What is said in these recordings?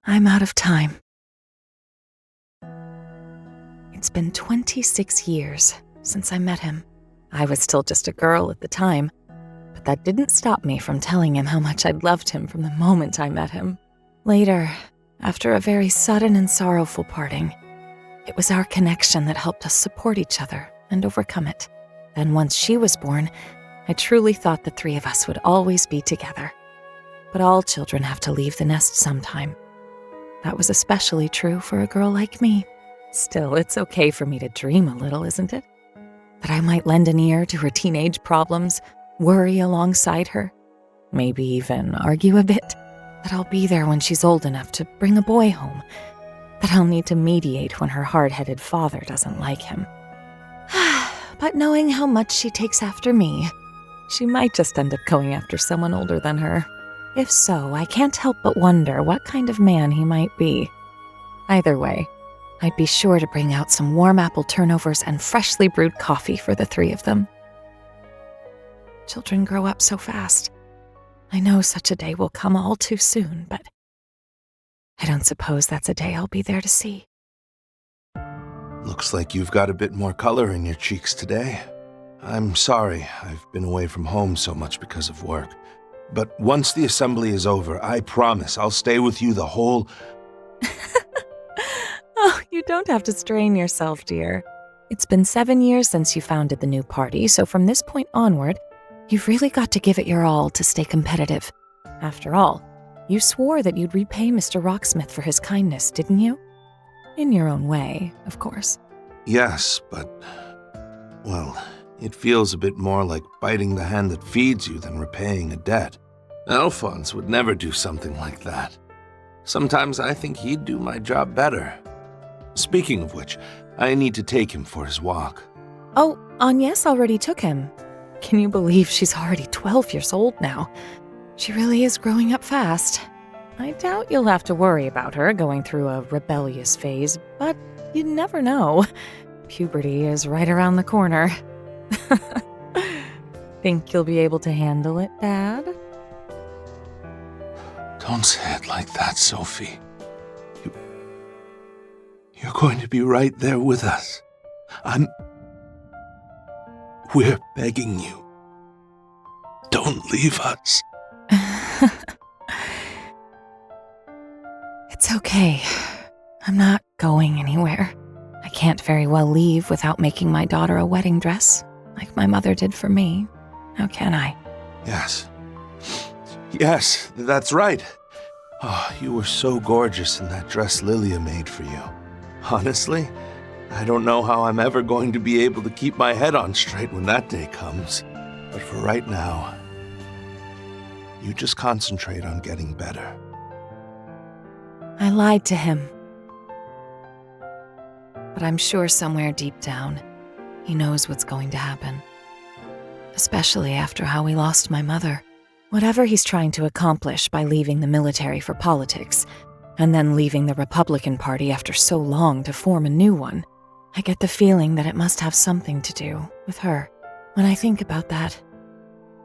I'm out of time. It's been 26 years since I met him. I was still just a girl at the time, but that didn't stop me from telling him how much I'd loved him from the moment I met him. Later, after a very sudden and sorrowful parting, it was our connection that helped us support each other and overcome it. Then once she was born, I truly thought the three of us would always be together. But all children have to leave the nest sometime. That was especially true for a girl like me. Still, it's okay for me to dream a little, isn't it? That I might lend an ear to her teenage problems, worry alongside her, maybe even argue a bit. That I'll be there when she's old enough to bring a boy home. That I'll need to mediate when her hard-headed father doesn't like him. But knowing how much she takes after me, she might just end up going after someone older than her. If so, I can't help but wonder what kind of man he might be. Either way, I'd be sure to bring out some warm apple turnovers and freshly brewed coffee for the three of them. Children grow up so fast. I know such a day will come all too soon, but I don't suppose that's a day I'll be there to see. Looks like you've got a bit more color in your cheeks today. I'm sorry I've been away from home so much because of work. But once the assembly is over, I promise I'll stay with you the whole... Oh, you don't have to strain yourself, dear. It's been 7 years since you founded the new party, so from this point onward, you've really got to give it your all to stay competitive. After all, you swore that you'd repay Mr. Rocksmith for his kindness, didn't you? In your own way, of course. Yes, but... well, it feels a bit more like biting the hand that feeds you than repaying a debt. Alphonse would never do something like that. Sometimes I think he'd do my job better. Speaking of which, I need to take him for his walk. Oh, Agnes already took him. Can you believe she's already 12 years old now? She really is growing up fast. I doubt you'll have to worry about her going through a rebellious phase, but you never know. Puberty is right around the corner. Think you'll be able to handle it, Dad? Don't say it like that, Sophie. You're going to be right there with us. We're begging you. Don't leave us. It's okay. I'm not going anywhere. I can't very well leave without making my daughter a wedding dress, like my mother did for me. Now can I? Yes. Yes, that's right. Oh, you were so gorgeous in that dress Lilia made for you. Honestly, I don't know how I'm ever going to be able to keep my head on straight when that day comes. But for right now, you just concentrate on getting better. I lied to him. But I'm sure somewhere deep down, he knows what's going to happen. Especially after how we lost my mother. Whatever he's trying to accomplish by leaving the military for politics, and then leaving the Republican Party after so long to form a new one, I get the feeling that it must have something to do with her. When I think about that,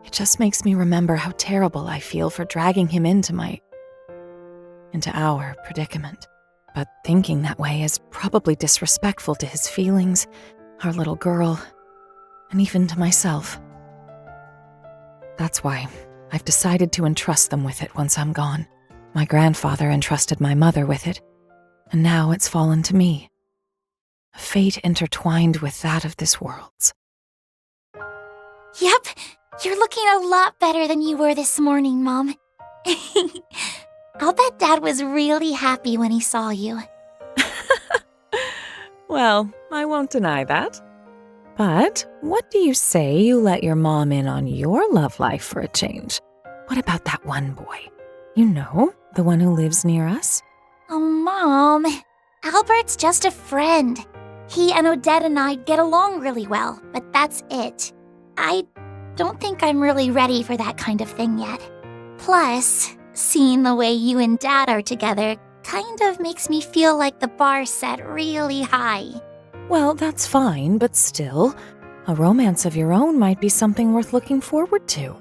it just makes me remember how terrible I feel for dragging him into our predicament. But thinking that way is probably disrespectful to his feelings, our little girl, and even to myself. That's why I've decided to entrust them with it once I'm gone. My grandfather entrusted my mother with it, and now it's fallen to me. A fate intertwined with that of this world's. Yep, you're looking a lot better than you were this morning, Mom. I'll bet Dad was really happy when he saw you. Well, I won't deny that. But what do you say you let your mom in on your love life for a change? What about that one boy? You know, the one who lives near us? Oh, Mom, Albert's just a friend. He and Odette and I get along really well, but that's it. I don't think I'm really ready for that kind of thing yet. Plus, seeing the way you and Dad are together kind of makes me feel like the bar's set really high. Well, that's fine, but still, a romance of your own might be something worth looking forward to.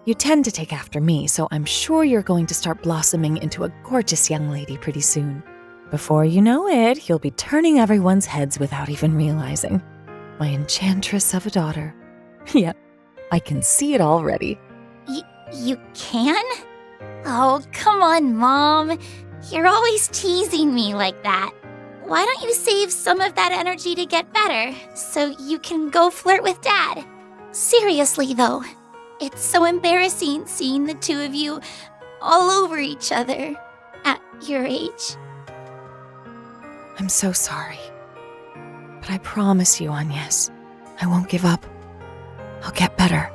You tend to take after me, so I'm sure you're going to start blossoming into a gorgeous young lady pretty soon. Before you know it, you'll be turning everyone's heads without even realizing. My enchantress of a daughter. Yep, I can see it already. You can? Oh, come on, Mom. You're always teasing me like that. Why don't you save some of that energy to get better, so you can go flirt with Dad? Seriously, though. It's so embarrassing seeing the two of you all over each other at your age. I'm so sorry. But I promise you, Agnes, I won't give up. I'll get better.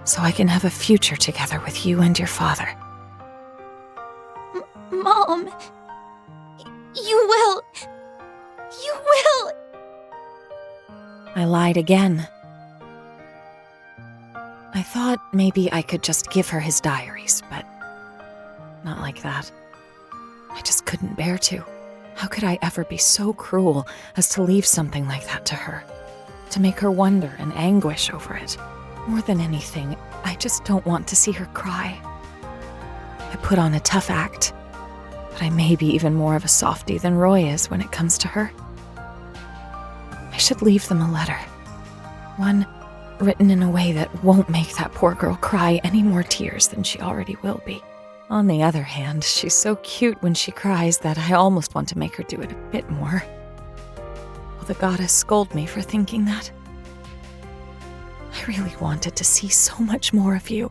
So I can have a future together with you and your father. Mom, you will. You will. I lied again. I thought maybe I could just give her his diaries, but not like that. I just couldn't bear to. How could I ever be so cruel as to leave something like that to her? To make her wonder and anguish over it. More than anything, I just don't want to see her cry. I put on a tough act, but I may be even more of a softie than Roy is when it comes to her. I should leave them a letter. One written in a way that won't make that poor girl cry any more tears than she already will be. On the other hand, she's so cute when she cries that I almost want to make her do it a bit more. Will the goddess scold me for thinking that? I really wanted to see so much more of you.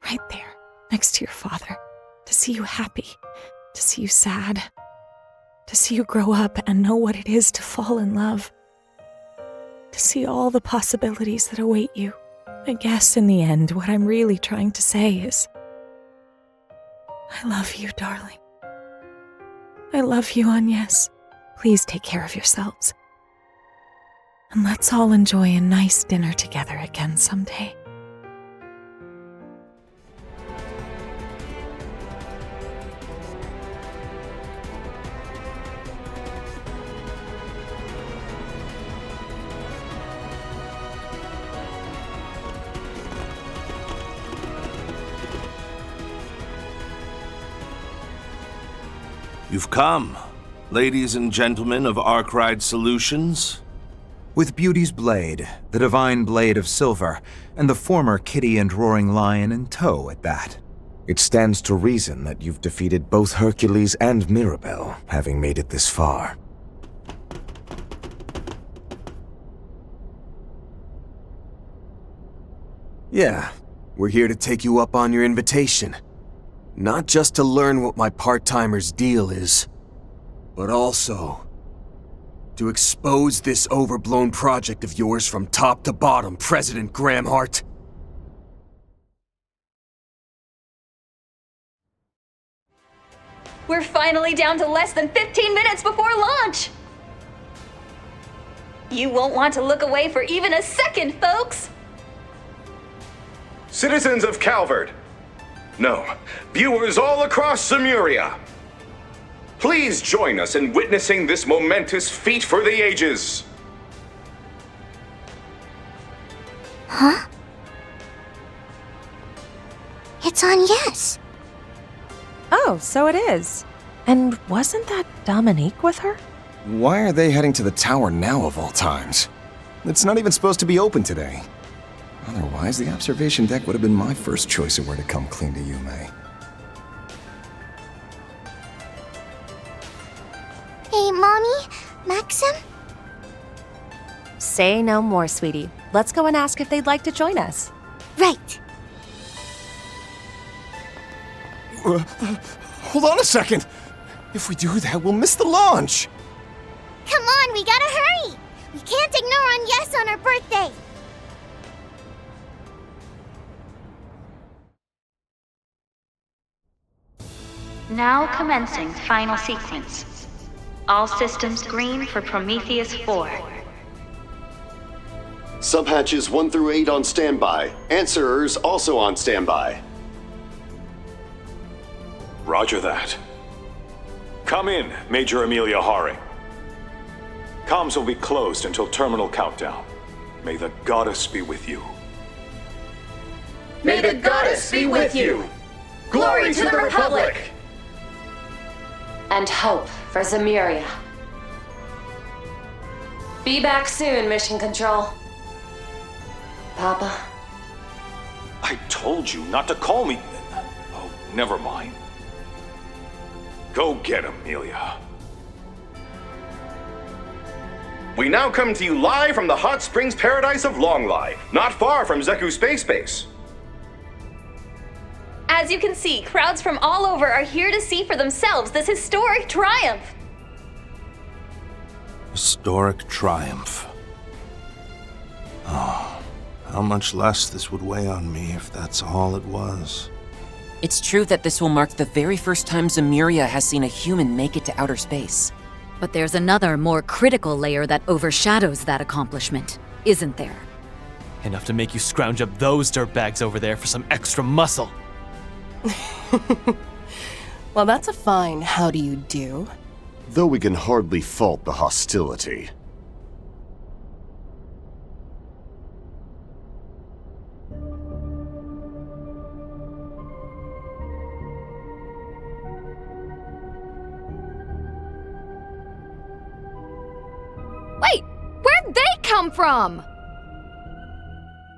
Right there, next to your father. To see you happy. To see you sad. To see you grow up and know what it is to fall in love. To see all the possibilities that await you. I guess in the end, what I'm really trying to say is, I love you, darling. I love you, Agnes. Please take care of yourselves. And let's all enjoy a nice dinner together again someday. You've come, ladies and gentlemen of Arkride Solutions. With Beauty's blade, the divine blade of silver, and the former Kitty and Roaring Lion in tow at that. It stands to reason that you've defeated both Hercules and Mirabelle, having made it this far. Yeah, we're here to take you up on your invitation. Not just to learn what my part-timer's deal is, but also to expose this overblown project of yours from top to bottom, President Gramhart. We're finally down to less than 15 minutes before launch! You won't want to look away for even a second, folks! Citizens of Calvert, no, viewers all across Zemuria, please join us in witnessing this momentous feat for the ages. Huh? It's on yes. Oh, so it is. And wasn't that Dominique with her? Why are they heading to the tower now of all times? It's not even supposed to be open today. Otherwise, the observation deck would have been my first choice of where to come clean to Yume. Hey, Mommy? Maxim? Say no more, sweetie. Let's go and ask if they'd like to join us. Right. Hold on a second! If we do that, we'll miss the launch! Come on, we gotta hurry! We can't ignore on yes on our birthday! Now commencing final sequence. All systems green for Prometheus 4. Subhatches 1 through 8 on standby. Answerers also on standby. Roger that. Come in, Major Amelia Haring. Comms will be closed until terminal countdown. May the goddess be with you. May the goddess be with you! Glory to the Republic! And hope for Zemuria. Be back soon, Mission Control. Papa? I told you not to call me. Oh, never mind. Go get him, Amelia. We now come to you live from the hot springs paradise of Longlai, not far from Zeku Space Base. As you can see, crowds from all over are here to see for themselves this historic triumph. Historic triumph. Oh, how much less this would weigh on me if that's all it was. It's true that this will mark the very first time Zemuria has seen a human make it to outer space. But there's another, more critical layer that overshadows that accomplishment, isn't there? Enough to make you scrounge up those dirtbags over there for some extra muscle. Well, that's a fine how do you do. Though we can hardly fault the hostility. Wait, where'd they come from?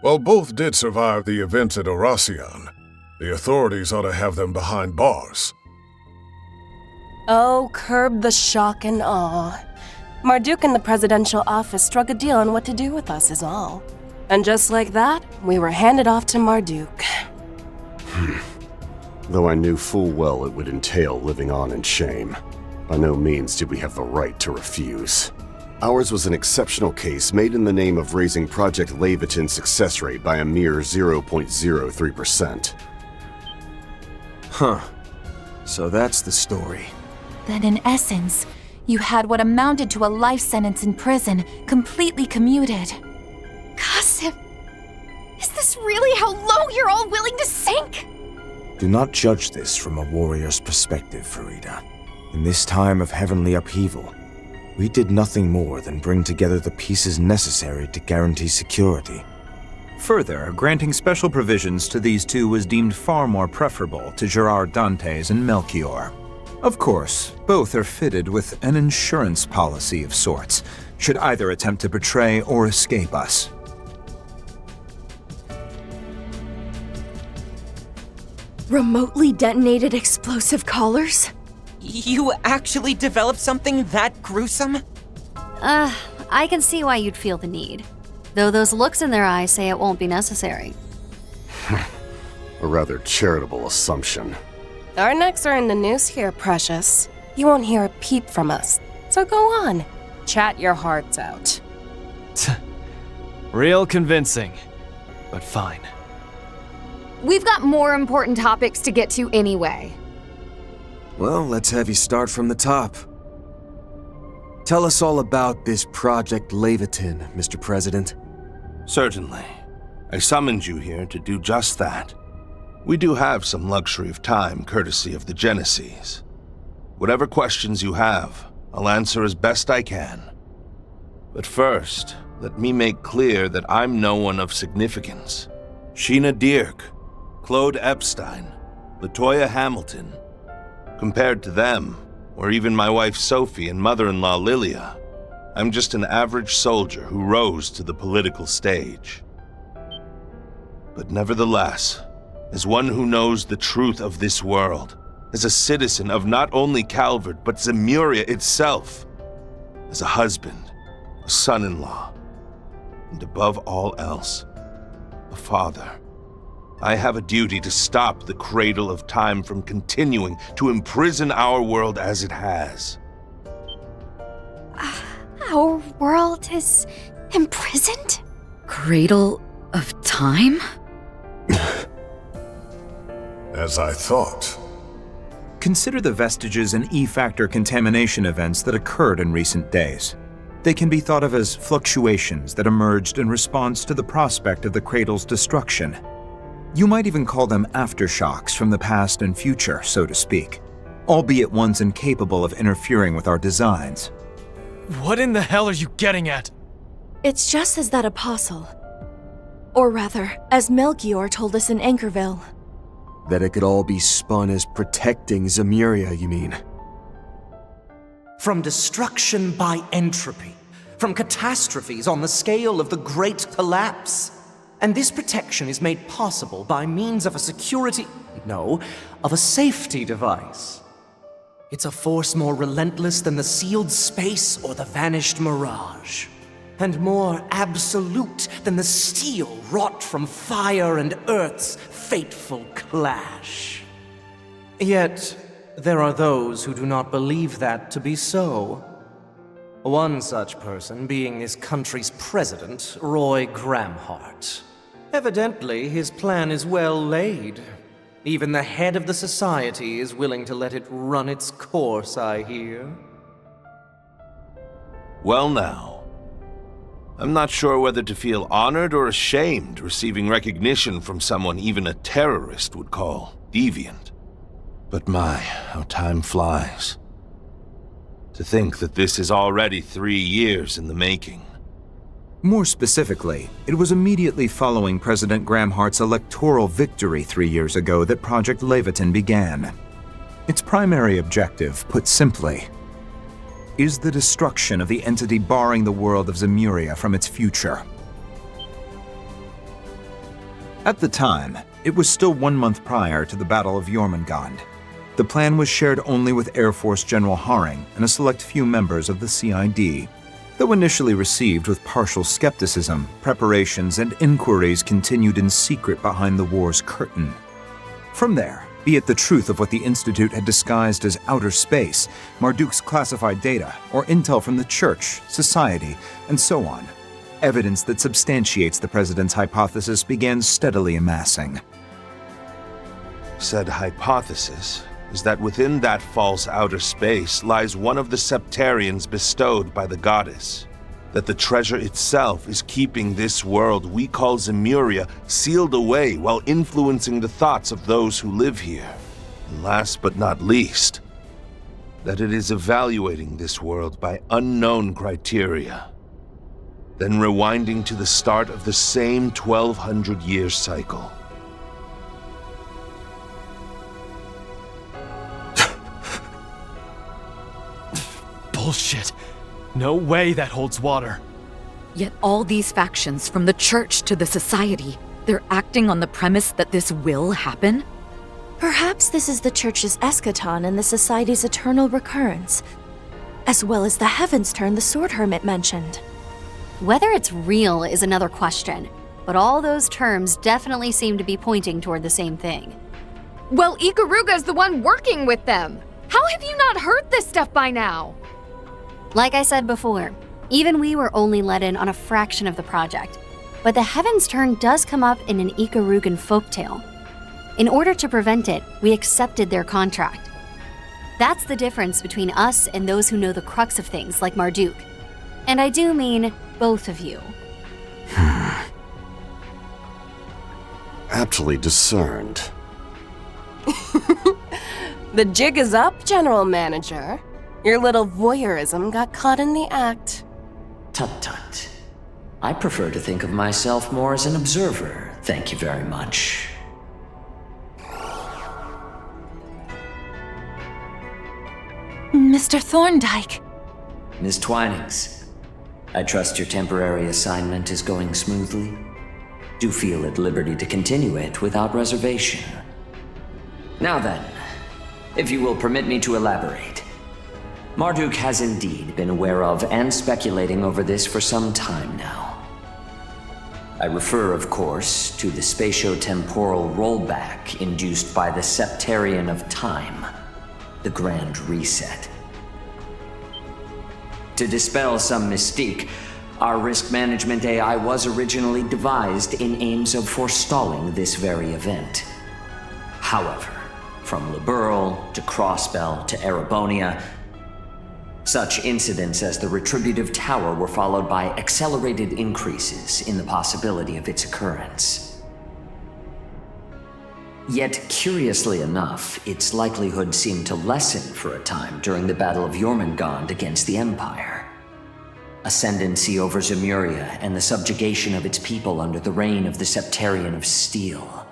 Well, both did survive the events at Oracion. The authorities ought to have them behind bars. Oh, curb the shock and awe. Marduk and the presidential office struck a deal on what to do with us is all. And just like that, we were handed off to Marduk. Though I knew full well it would entail living on in shame, by no means did we have the right to refuse. Ours was an exceptional case made in the name of raising Project Leviton's success rate by a mere 0.03%. Huh. So that's the story. Then in essence, you had what amounted to a life sentence in prison, completely commuted. Qasim, is this really how low you're all willing to sink? Do not judge this from a warrior's perspective, Farida. In this time of heavenly upheaval, we did nothing more than bring together the pieces necessary to guarantee security. Further, granting special provisions to these two was deemed far more preferable to Gerard Dantes and Melchior. Of course, both are fitted with an insurance policy of sorts, should either attempt to betray or escape us. Remotely detonated explosive collars? You actually developed something that gruesome? I can see why you'd feel the need. Though those looks in their eyes say it won't be necessary. A rather charitable assumption. Our necks are in the noose here, Precious. You won't hear a peep from us. So go on. Chat your hearts out. Real convincing, but fine. We've got more important topics to get to anyway. Well, let's have you start from the top. Tell us all about this Project Leviton, Mr. President. Certainly. I summoned you here to do just that. We do have some luxury of time, courtesy of the Genesees. Whatever questions you have, I'll answer as best I can. But first, let me make clear that I'm no one of significance. Sheena Dierk, Claude Epstein, Latoya Hamilton. Compared to them, or even my wife Sophie and mother-in-law Lilia, I'm just an average soldier who rose to the political stage. But nevertheless, as one who knows the truth of this world, as a citizen of not only Calvert, but Zemuria itself, as a husband, a son-in-law, and above all else, a father, I have a duty to stop the cradle of time from continuing to imprison our world as it has. Our world is imprisoned? Cradle of time? As I thought. Consider the vestiges and E-factor contamination events that occurred in recent days. They can be thought of as fluctuations that emerged in response to the prospect of the cradle's destruction. You might even call them aftershocks from the past and future, so to speak, albeit ones incapable of interfering with our designs. What in the hell are you getting at? It's just as that apostle. Or rather, as Melchior told us in Anchorville. That it could all be spun as protecting Zemuria, you mean? From destruction by entropy, from catastrophes on the scale of the Great Collapse. And this protection is made possible by means of of a safety device. It's a force more relentless than the sealed space or the vanished mirage, and more absolute than the steel wrought from fire and earth's fateful clash. Yet, there are those who do not believe that to be so. One such person being this country's president, Roy Gramhart. Evidently, his plan is well laid. Even the head of the society is willing to let it run its course, I hear. Well now, I'm not sure whether to feel honored or ashamed receiving recognition from someone even a terrorist would call deviant. But my, how time flies. To think that this is already 3 years in the making. More specifically, it was immediately following President Gramhart's electoral victory 3 years ago that Project Leviathan began. Its primary objective, put simply, is the destruction of the entity barring the world of Zemuria from its future. At the time, it was still 1 month prior to the Battle of Jormungand. The plan was shared only with Air Force General Haring and a select few members of the CID. Though initially received with partial skepticism, preparations and inquiries continued in secret behind the war's curtain. From there, be it the truth of what the Institute had disguised as outer space, Marduk's classified data, or intel from the Church, society, and so on, evidence that substantiates the President's hypothesis began steadily amassing. Said hypothesis is that within that false outer space lies one of the septarians bestowed by the goddess. That the treasure itself is keeping this world we call Zemuria sealed away while influencing the thoughts of those who live here. And last but not least, that it is evaluating this world by unknown criteria. Then rewinding to the start of the same 1200-year cycle. Bullshit. No way that holds water. Yet all these factions, from the church to the society, they're acting on the premise that this will happen? Perhaps this is the church's eschaton and the society's eternal recurrence, as well as the heaven's turn the sword hermit mentioned. Whether it's real is another question, but all those terms definitely seem to be pointing toward the same thing. Well, Ikaruga's the one working with them. How have you not heard this stuff by now? Like I said before, even we were only let in on a fraction of the project, but the Heaven's Turn does come up in an Ikarugan folktale. In order to prevent it, we accepted their contract. That's the difference between us and those who know the crux of things like Marduk. And I do mean both of you. Aptly discerned. The jig is up, General Manager. Your little voyeurism got caught in the act. Tut-tut. I prefer to think of myself more as an observer, thank you very much. Mr. Thorndyke. Miss Twinings, I trust your temporary assignment is going smoothly. Do feel at liberty to continue it without reservation. Now then, if you will permit me to elaborate. Marduk has indeed been aware of and speculating over this for some time now. I refer, of course, to the spatio-temporal rollback induced by the Septarian of Time, the Grand Reset. To dispel some mystique, our risk management AI was originally devised in aims of forestalling this very event. However, from Liberl to Crossbell to Erebonia, such incidents as the Retributive Tower were followed by accelerated increases in the possibility of its occurrence. Yet, curiously enough, its likelihood seemed to lessen for a time during the Battle of Jormungand against the Empire. ascendancy over Zemuria, and the subjugation of its people under the reign of the Septarian of Steel.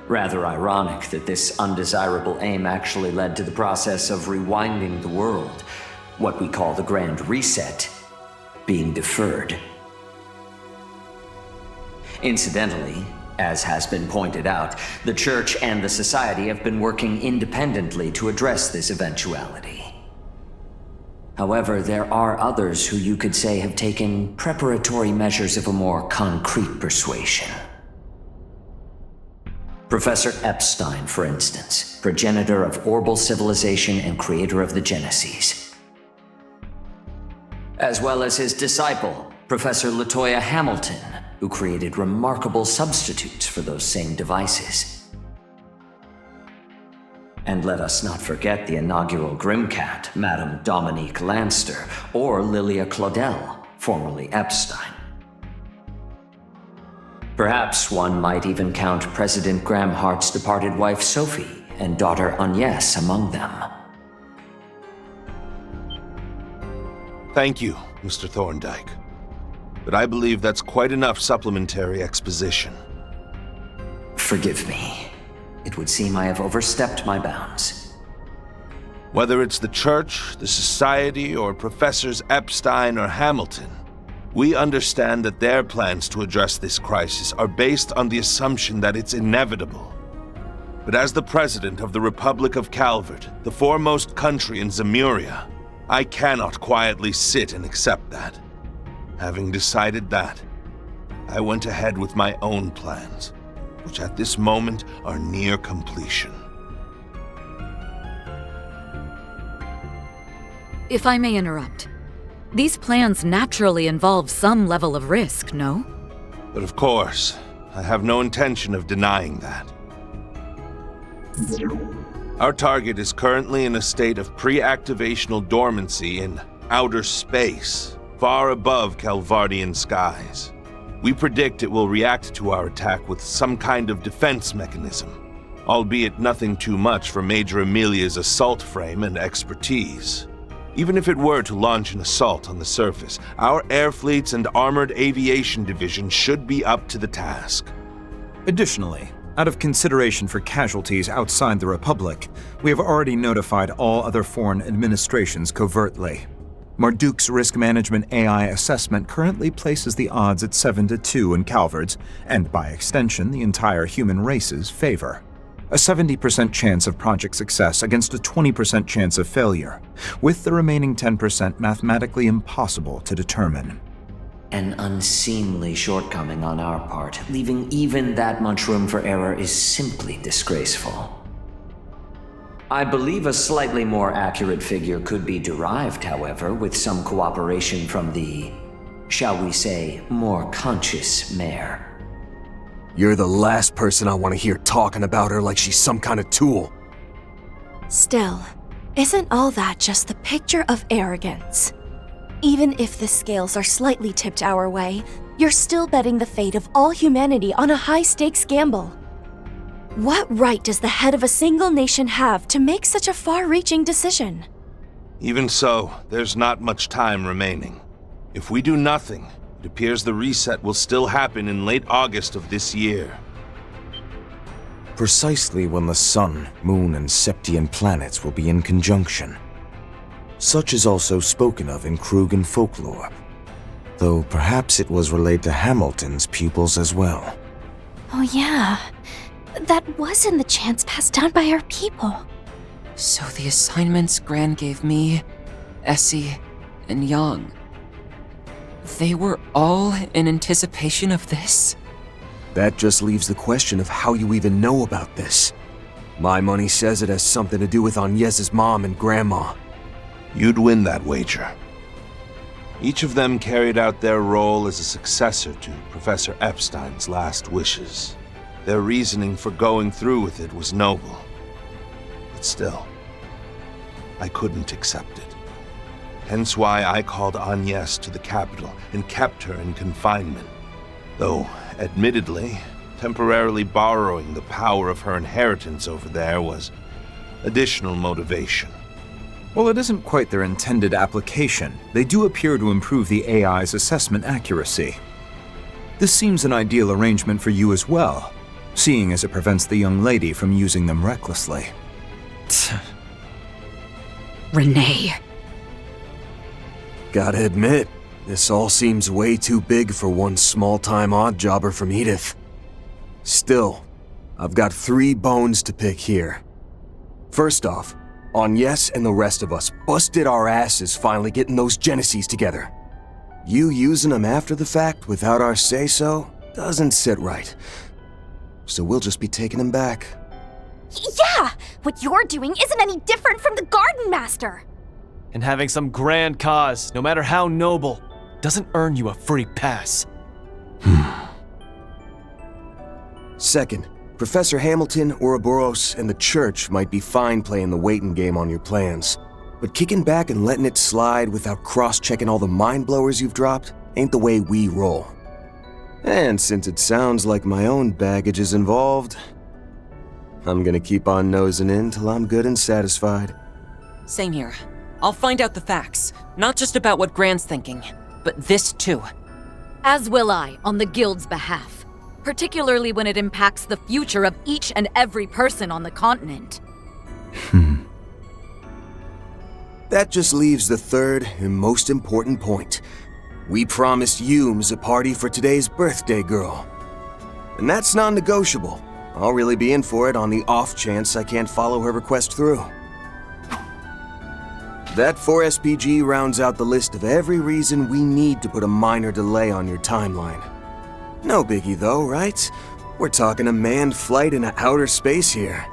Rather ironic that this undesirable aim actually led to the process of rewinding the world, what we call the Grand Reset, being deferred. Incidentally, as has been pointed out, the Church and the Society have been working independently to address this eventuality. However, there are others who you could say have taken preparatory measures of a more concrete persuasion. Professor Epstein, for instance, progenitor of Orbal civilization and creator of the Genesis. As well as his disciple, Professor Latoya Hamilton, who created remarkable substitutes for those same devices. And let us not forget the inaugural Grimcat, Madame Dominique Lanster, or Lilia Claudel, formerly Epstein. Perhaps one might even count President Graham Hart's departed wife Sophie and daughter Agnes among them. Thank you, Mr. Thorndyke. But I believe that's quite enough supplementary exposition. Forgive me. It would seem I have overstepped my bounds. Whether it's the Church, the Society, or Professors Epstein or Hamilton, we understand that their plans to address this crisis are based on the assumption that it's inevitable. But as the President of the Republic of Calvert, the foremost country in Zemuria, I cannot quietly sit and accept that. Having decided that, I went ahead with my own plans, which at this moment are near completion. If I may interrupt, these plans naturally involve some level of risk, no? But of course, I have no intention of denying that. Our target is currently in a state of pre-activational dormancy in outer space, far above Calvardian skies. We predict it will react to our attack with some kind of defense mechanism, albeit nothing too much for Major Amelia's assault frame and expertise. Even if it were to launch an assault on the surface, our air fleets and armored aviation division should be up to the task. Additionally, out of consideration for casualties outside the Republic, we have already notified all other foreign administrations covertly. Marduk's risk management AI assessment currently places the odds at 7-2 in Calvert's, and by extension, the entire human race's favor. A 70% chance of project success against a 20% chance of failure, with the remaining 10% mathematically impossible to determine. An unseemly shortcoming on our part, leaving even that much room for error is simply disgraceful. I believe a slightly more accurate figure could be derived, however, with some cooperation from the, shall we say, more conscious mayor. You're the last person I want to hear talking about her like she's some kind of tool. Still, isn't all that just the picture of arrogance? Even if the scales are slightly tipped our way, you're still betting the fate of all humanity on a high-stakes gamble. What right does the head of a single nation have to make such a far-reaching decision? Even so, there's not much time remaining. If we do nothing, it appears the reset will still happen in late August of this year. Precisely when the Sun, Moon, and Septian planets will be in conjunction. Such is also spoken of in Krugan folklore, though perhaps it was relayed to Hamilton's pupils as well. Oh yeah, that was in the chants passed down by our people. So the assignments Gran gave me, Essie, and Yang, they were all in anticipation of this? That just leaves the question of how you even know about this. My money says it has something to do with Agnes's mom and grandma. You'd win that wager. Each of them carried out their role as a successor to Professor Epstein's last wishes. Their reasoning for going through with it was noble. But still, I couldn't accept it. Hence why I called Agnes to the capital and kept her in confinement. Though, admittedly, temporarily borrowing the power of her inheritance over there was additional motivation. While it isn't quite their intended application, they do appear to improve the AI's assessment accuracy. This seems an ideal arrangement for you as well, seeing as it prevents the young lady from using them recklessly. Renee. Gotta admit, this all seems way too big for one small-time odd jobber from Edith. Still, I've got 3 bones to pick here. First off, Agnes and the rest of us busted our asses finally getting those Genesees together. You using them after the fact without our say-so doesn't sit right. So we'll just be taking them back. Yeah! What you're doing isn't any different from the Garden Master! And having some grand cause, no matter how noble, doesn't earn you a free pass. Second, Professor Hamilton, Ouroboros, and the Church might be fine playing the waiting game on your plans, but kicking back and letting it slide without cross-checking all the mind-blowers you've dropped ain't the way we roll. And since it sounds like my own baggage is involved, I'm gonna keep on nosing in till I'm good and satisfied. Same here. I'll find out the facts, not just about what Grant's thinking, but this too. As will I, on the Guild's behalf. Particularly when it impacts the future of each and every person on the continent. That just leaves the third and most important point. We promised Humes a party for today's birthday girl. And that's non-negotiable. I'll really be in for it on the off chance I can't follow her request through. That 4SPG rounds out the list of every reason we need to put a minor delay on your timeline. No biggie though, right? We're talking a manned flight into outer space here.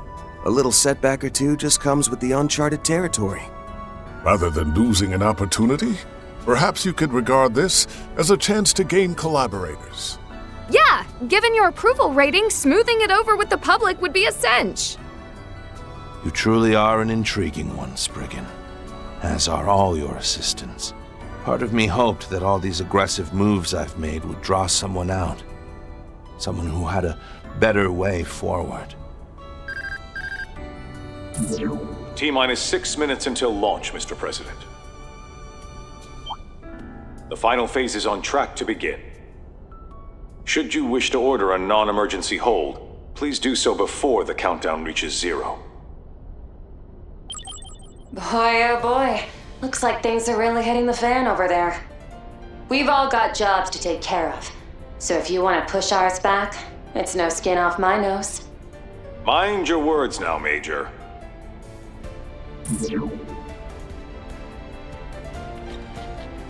A little setback or two just comes with the uncharted territory. Rather than losing an opportunity, perhaps you could regard this as a chance to gain collaborators. Yeah, given your approval rating, smoothing it over with the public would be a cinch. You truly are an intriguing one, Spriggan, as are all your assistants. Part of me hoped that all these aggressive moves I've made would draw someone out. Someone who had a better way forward. T-minus 6 minutes until launch, Mr. President. The final phase is on track to begin. Should you wish to order a non-emergency hold, please do so before the countdown reaches 0. Boy, oh boy. Looks like things are really hitting the fan over there. We've all got jobs to take care of. So if you want to push ours back, it's no skin off my nose. Mind your words now, Major.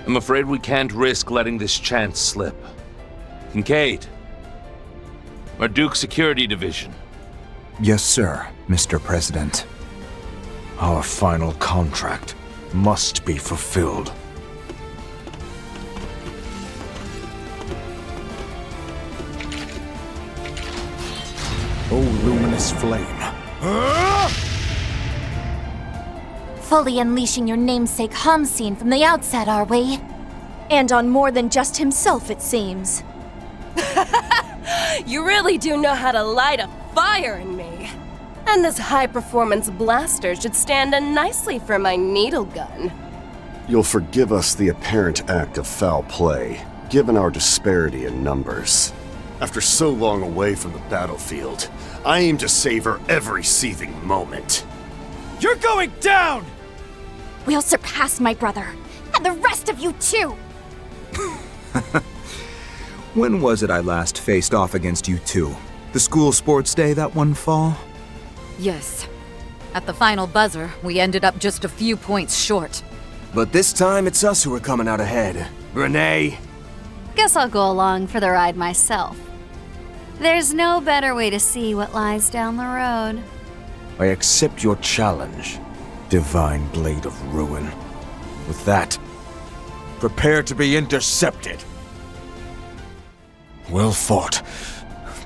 I'm afraid we can't risk letting this chance slip. Kincaid. Marduk Security Division. Yes, sir, Mr. President. Our final contract must be fulfilled. Oh, luminous flame. Fully unleashing your namesake Hamseen from the outset, are we? And on more than just himself, it seems. You really do know how to light a fire in me. And this high-performance blaster should stand in nicely for my needle gun. You'll forgive us the apparent act of foul play, given our disparity in numbers. After so long away from the battlefield, I aim to savor every seething moment. You're going down! We'll surpass my brother, and the rest of you too! When was it I last faced off against you two? The school sports day that one fall? Yes. At the final buzzer, we ended up just a few points short. But this time, it's us who are coming out ahead. Renee? Guess I'll go along for the ride myself. There's no better way to see what lies down the road. I accept your challenge, Divine Blade of Ruin. With that, prepare to be intercepted. Well fought,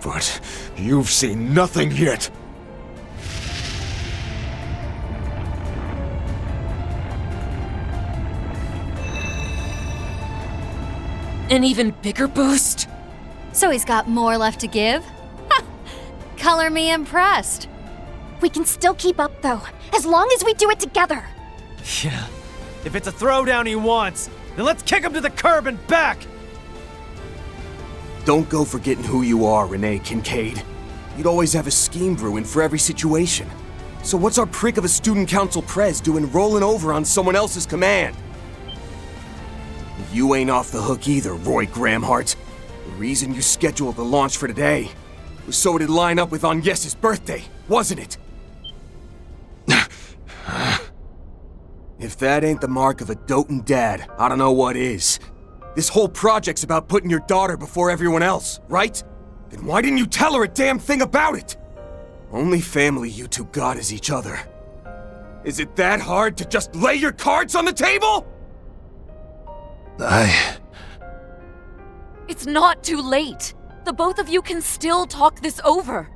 but you've seen nothing yet. An even bigger boost? So he's got more left to give? Color me impressed. We can still keep up, though, as long as we do it together. Yeah. If it's a throwdown he wants, then let's kick him to the curb and back! Don't go forgetting who you are, Renee Kincaid. You'd always have a scheme brewing for every situation. So what's our prick of a student council prez doing rolling over on someone else's command? You ain't off the hook either, Roy Gramhart. The reason you scheduled the launch for today was so it'd line up with Agnes's birthday, wasn't it? If that ain't the mark of a doting dad, I don't know what is. This whole project's about putting your daughter before everyone else, right? Then why didn't you tell her a damn thing about it? Only family you two got is each other. Is it that hard to just lay your cards on the table? It's not too late. The both of you can still talk this over.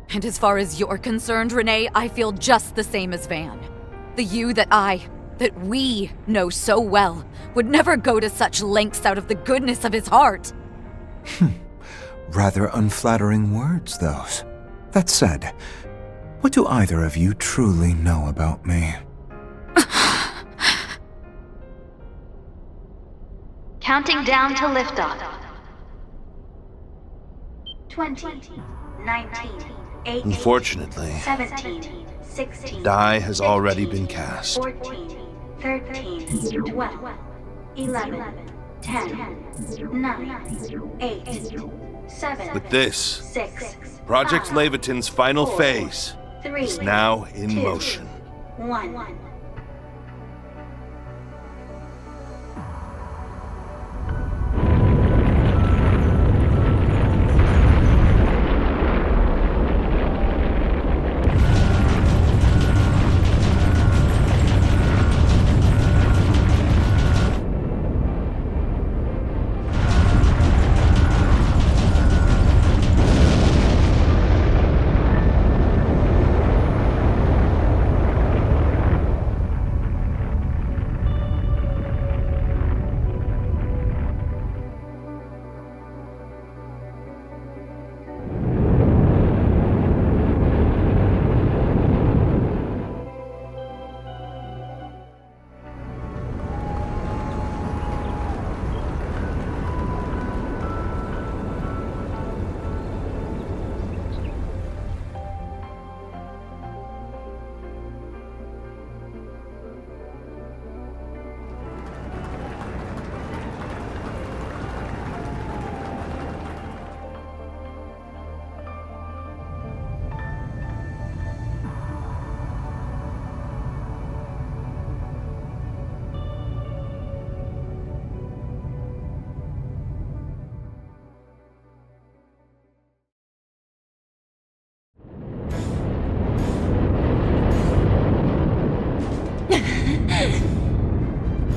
And as far as you're concerned, Renee, I feel just the same as Van. The you that we know so well would never go to such lengths out of the goodness of his heart. Rather unflattering words, those. That said, what do either of you truly know about me? Counting down to liftoff. 20, 19, 18, Unfortunately, 17, 16, die has already been cast. 14, 13, 12, 11, 10, 9, 8, 7, With this, 6, Project 5, Leviton's final 4, phase 3, is now in 2, motion. 1.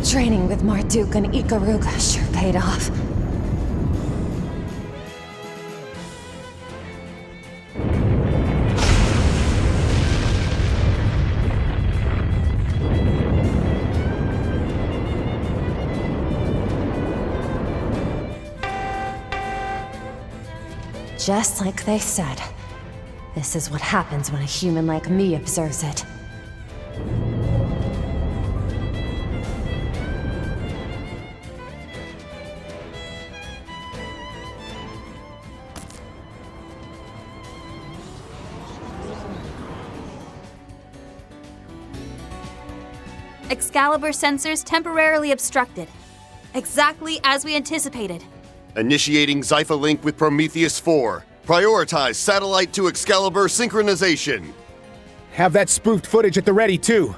Training with Marduk and Ikaruga sure paid off. Just like they said. This is what happens when a human like me observes it. Excalibur sensors temporarily obstructed. Exactly as we anticipated. Initiating Zypha link with Prometheus 4. Prioritize satellite to Excalibur synchronization. Have that spoofed footage at the ready, too.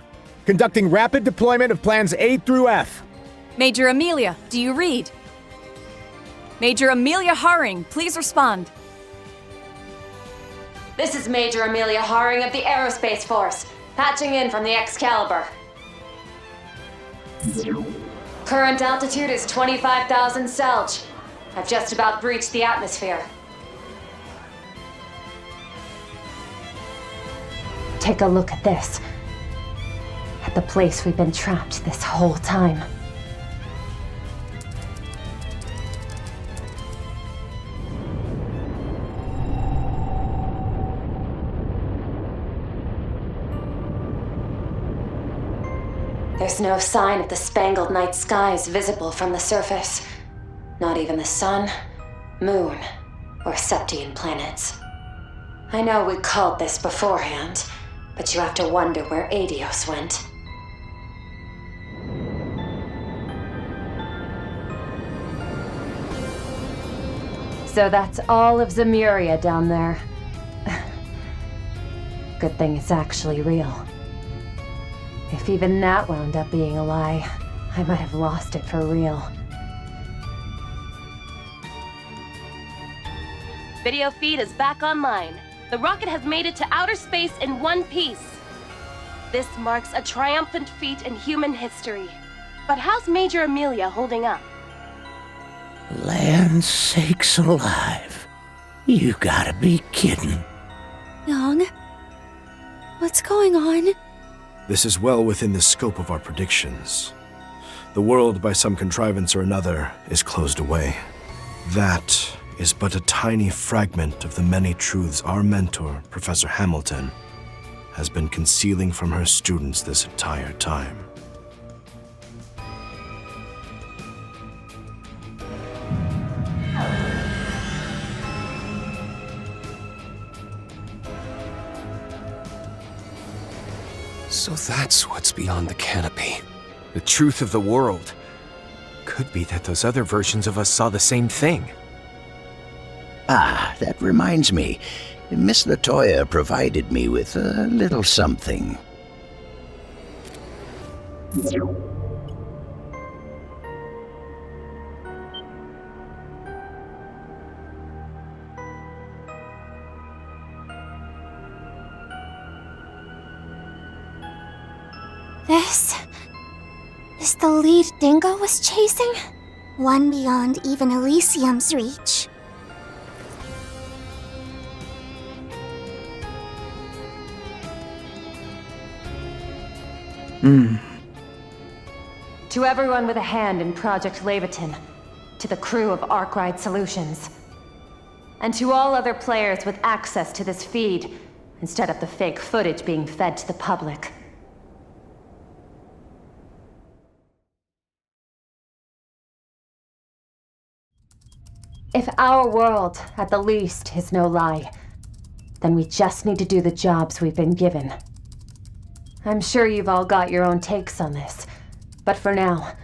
Conducting rapid deployment of plans A through F. Major Amelia, do you read? Major Amelia Haring, please respond. This is Major Amelia Haring of the Aerospace Force, patching in from the Excalibur. Current altitude is 25,000 Selge. I've just about breached the atmosphere. Take a look at this. At the place we've been trapped this whole time. There's no sign of the spangled night skies visible from the surface. Not even the sun, moon, or Septian planets. I know we called this beforehand, but you have to wonder where Adios went. So that's all of Zemuria down there. Good thing it's actually real. If even that wound up being a lie, I might have lost it for real. Video feed is back online. The rocket has made it to outer space in one piece. This marks a triumphant feat in human history. But how's Major Amelia holding up? Land sakes alive. You gotta be kidding. Young? What's going on? This is well within the scope of our predictions. The world, by some contrivance or another, is closed away. That is but a tiny fragment of the many truths our mentor, Professor Hamilton, has been concealing from her students this entire time. So that's what's beyond the canopy. The truth of the world. Could be that those other versions of us saw the same thing. Ah, that reminds me. Miss Latoya provided me with a little something. This is the lead Dingo was chasing? One beyond even Elysium's reach. To everyone with a hand in Project Leviathan, to the crew of Arkwright Solutions, and to all other players with access to this feed, instead of the fake footage being fed to the public. If our world, at the least, is no lie, then we just need to do the jobs we've been given. I'm sure you've all got your own takes on this, but for now,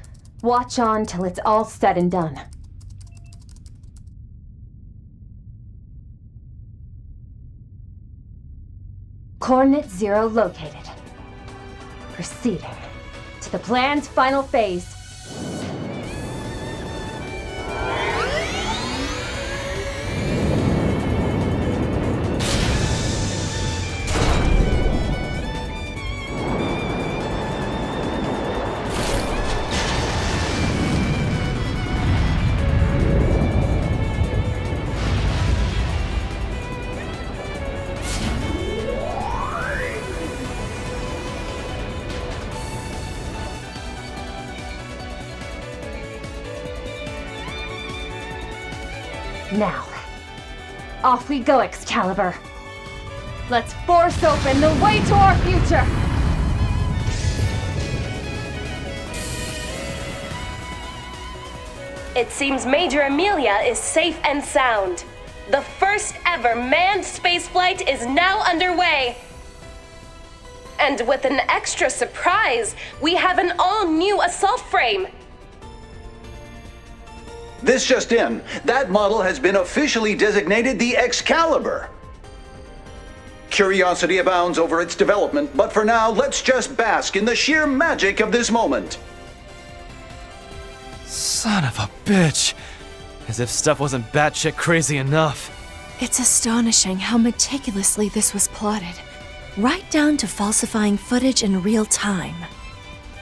watch on till it's all said and done. Coordinate 0 located. Proceeding to the plan's final phase. Now, off we go, Excalibur. Let's force open the way to our future! It seems Major Amelia is safe and sound. The first ever manned spaceflight is now underway. And with an extra surprise, we have an all-new assault frame. This just in, that model has been officially designated the Excalibur. Curiosity abounds over its development, but for now, let's just bask in the sheer magic of this moment. Son of a bitch. As if stuff wasn't batshit crazy enough. It's astonishing how meticulously this was plotted, right down to falsifying footage in real time.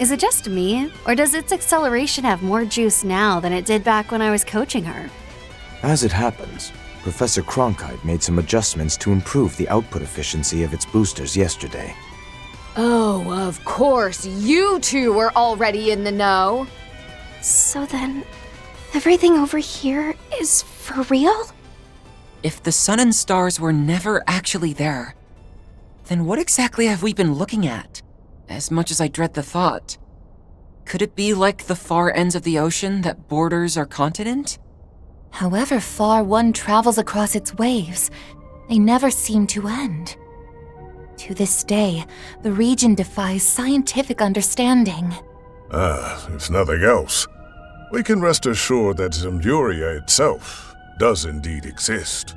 Is it just me, or does its acceleration have more juice now than it did back when I was coaching her? As it happens, Professor Cronkite made some adjustments to improve the output efficiency of its boosters yesterday. Oh, of course, you two were already in the know. So then, everything over here is for real? If the sun and stars were never actually there, then what exactly have we been looking at? As much as I dread the thought. Could it be like the far ends of the ocean that borders our continent? However far one travels across its waves, they never seem to end. To this day, the region defies scientific understanding. If nothing else, we can rest assured that Zemduria itself does indeed exist.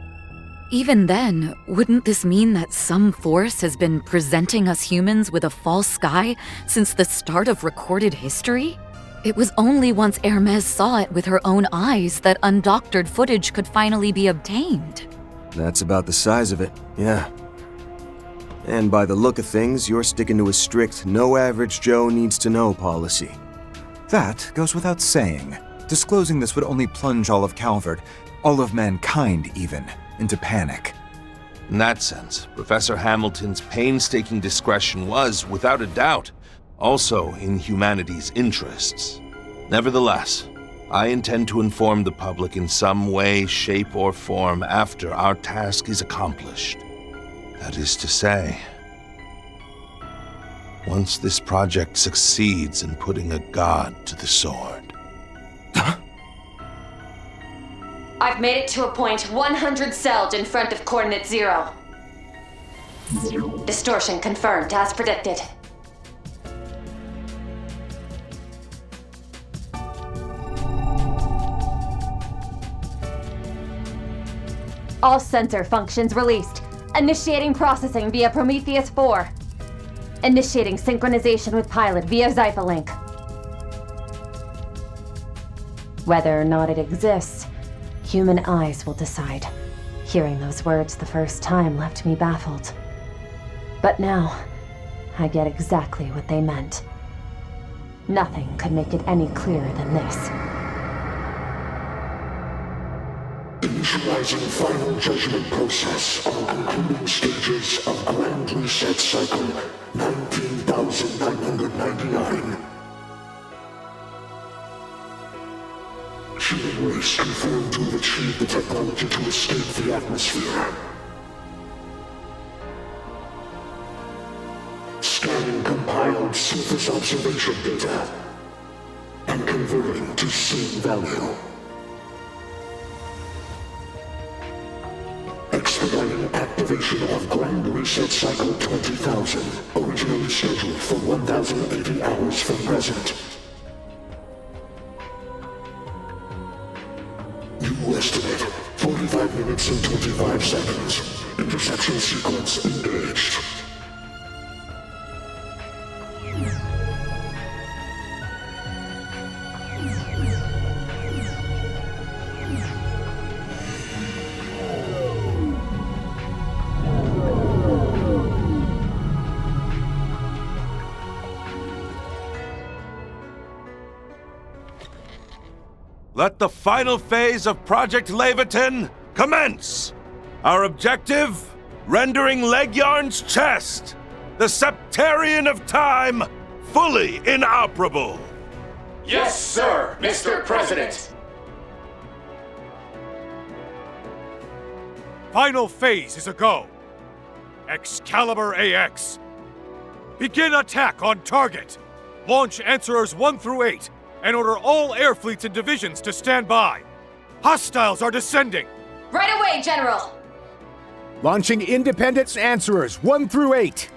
Even then, wouldn't this mean that some force has been presenting us humans with a false sky since the start of recorded history? It was only once Hermes saw it with her own eyes that undoctored footage could finally be obtained. That's about the size of it, yeah. And by the look of things, you're sticking to a strict no average Joe needs to know policy. That goes without saying. Disclosing this would only plunge all of Calvert, all of mankind even, into panic. In that sense, Professor Hamilton's painstaking discretion was, without a doubt, also in humanity's interests. Nevertheless, I intend to inform the public in some way, shape, or form after our task is accomplished. That is to say, once this project succeeds in putting a god to the sword. I've made it to a point 100 celled in front of coordinate 0. Distortion confirmed as predicted. All sensor functions released. Initiating processing via Prometheus 4. Initiating synchronization with pilot via Zyphalink. Whether or not it exists, human eyes will decide. Hearing those words the first time left me baffled. But now, I get exactly what they meant. Nothing could make it any clearer than this. Initializing final judgment process on concluding stages of Grand Reset Cycle 19,999. Human race confirmed to have achieved the technology to escape the atmosphere. Scanning compiled surface observation data and converting to scene value. Expediting activation of Grand Reset Cycle 20,000, originally scheduled for 1,080 hours from present. New estimate, 45 minutes and 25 seconds. Interception sequence engaged. Let the final phase of Project Leviathan commence! Our objective? Rendering Leguiarn's chest, the Septarian of Time, fully inoperable! Yes, sir, Mr. President! Final phase is a go. Excalibur AX. Begin attack on target. Launch Answerers 1 through 8. And order all air fleets and divisions to stand by. Hostiles are descending. Right away, General. Launching Independence Answerers 1 through 8.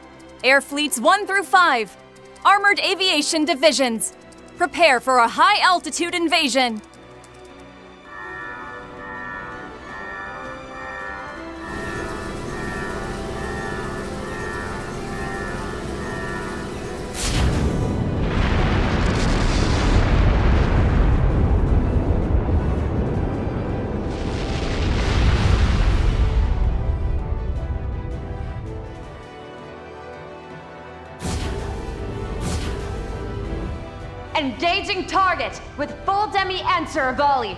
Air fleets 1 through 5. Armored aviation divisions. Prepare for a high-altitude invasion. Engaging target with full demi-answer volley.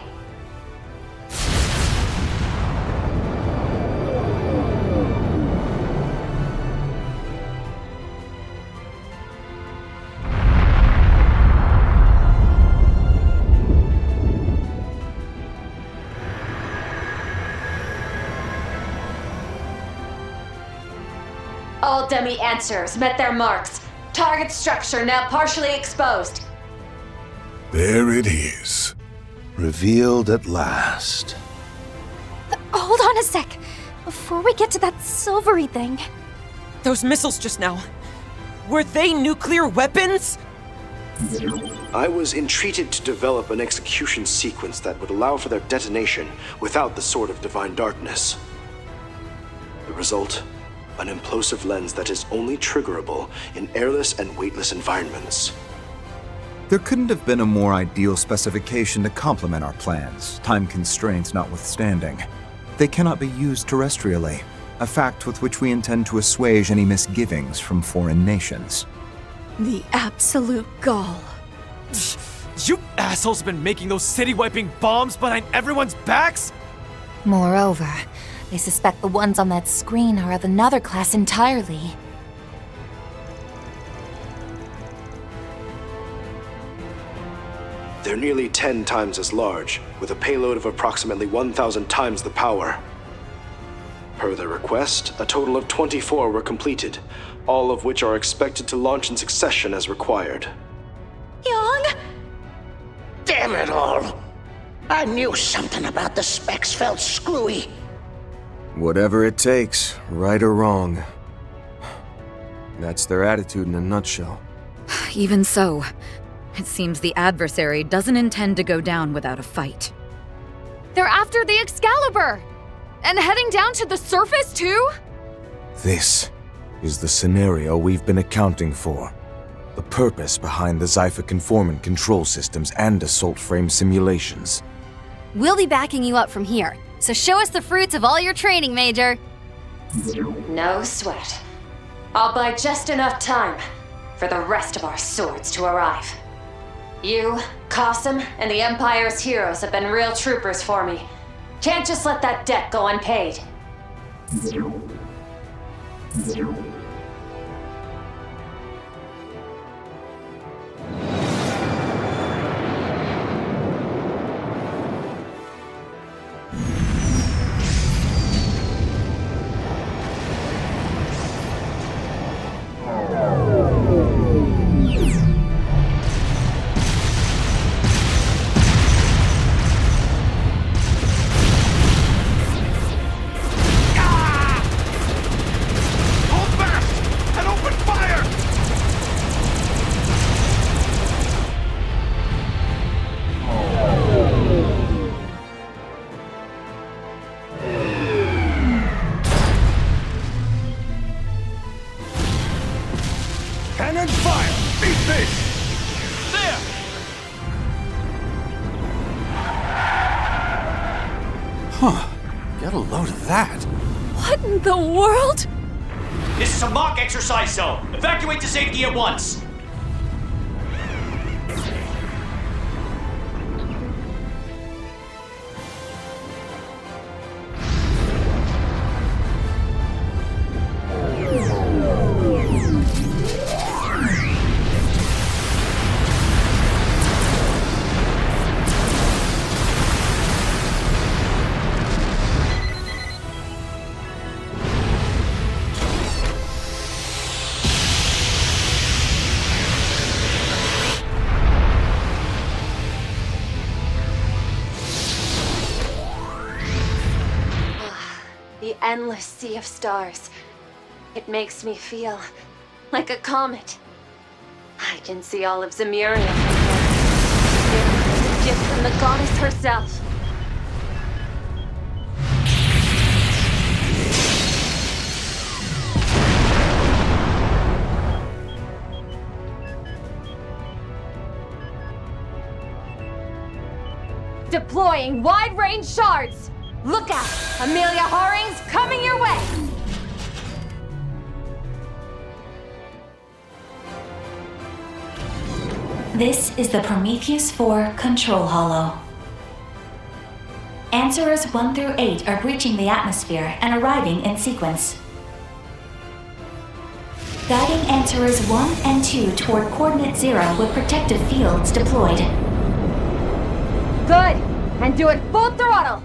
All demi-answers met their marks. Target structure now partially exposed. There it is. Revealed at last. Hold on a sec. Before we get to that silvery thing. Those missiles just now. Were they nuclear weapons? I was entreated to develop an execution sequence that would allow for their detonation without the Sword of Divine Darkness. The result? An implosive lens that is only triggerable in airless and weightless environments. There couldn't have been a more ideal specification to complement our plans, time constraints notwithstanding. They cannot be used terrestrially, a fact with which we intend to assuage any misgivings from foreign nations. The absolute gall. You assholes have been making those city-wiping bombs behind everyone's backs? Moreover, they suspect the ones on that screen are of another class entirely. They're nearly 10 times as large, with a payload of approximately 1,000 times the power. Per their request, a total of 24 were completed, all of which are expected to launch in succession as required. Young? Damn it all! I knew something about the specs felt screwy. Whatever it takes, right or wrong. That's their attitude in a nutshell. Even so, it seems the adversary doesn't intend to go down without a fight. They're after the Excalibur! And heading down to the surface, too? This is the scenario we've been accounting for. The purpose behind the Zypher conformant control systems and assault frame simulations. We'll be backing you up from here, so show us the fruits of all your training, Major. No sweat. I'll buy just enough time for the rest of our swords to arrive. You, Qasim, and the Empire's heroes have been real troopers for me. Can't just let that debt go unpaid. Cannon fire! Beat this! There! Huh. Get a load of that. What in the world? This is a mock exercise zone. Evacuate to safety at once. The endless sea of stars. It makes me feel like a comet. I can see all of Zemuria from here. It's a gift from the goddess herself. Deploying wide-range shards! Look out! Amelia Haring's coming your way! This is the Prometheus 4 Control Hollow. Answerers 1 through 8 are breaching the atmosphere and arriving in sequence. Guiding Answerers 1 and 2 toward Coordinate 0 with protective fields deployed. Good! And do it full throttle!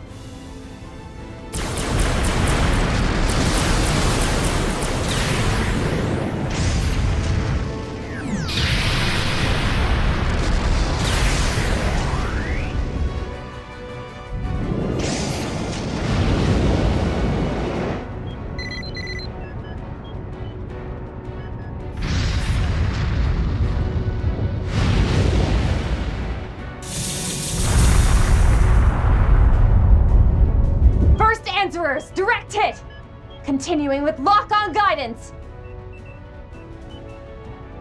Answerers, direct hit! Continuing with lock-on guidance!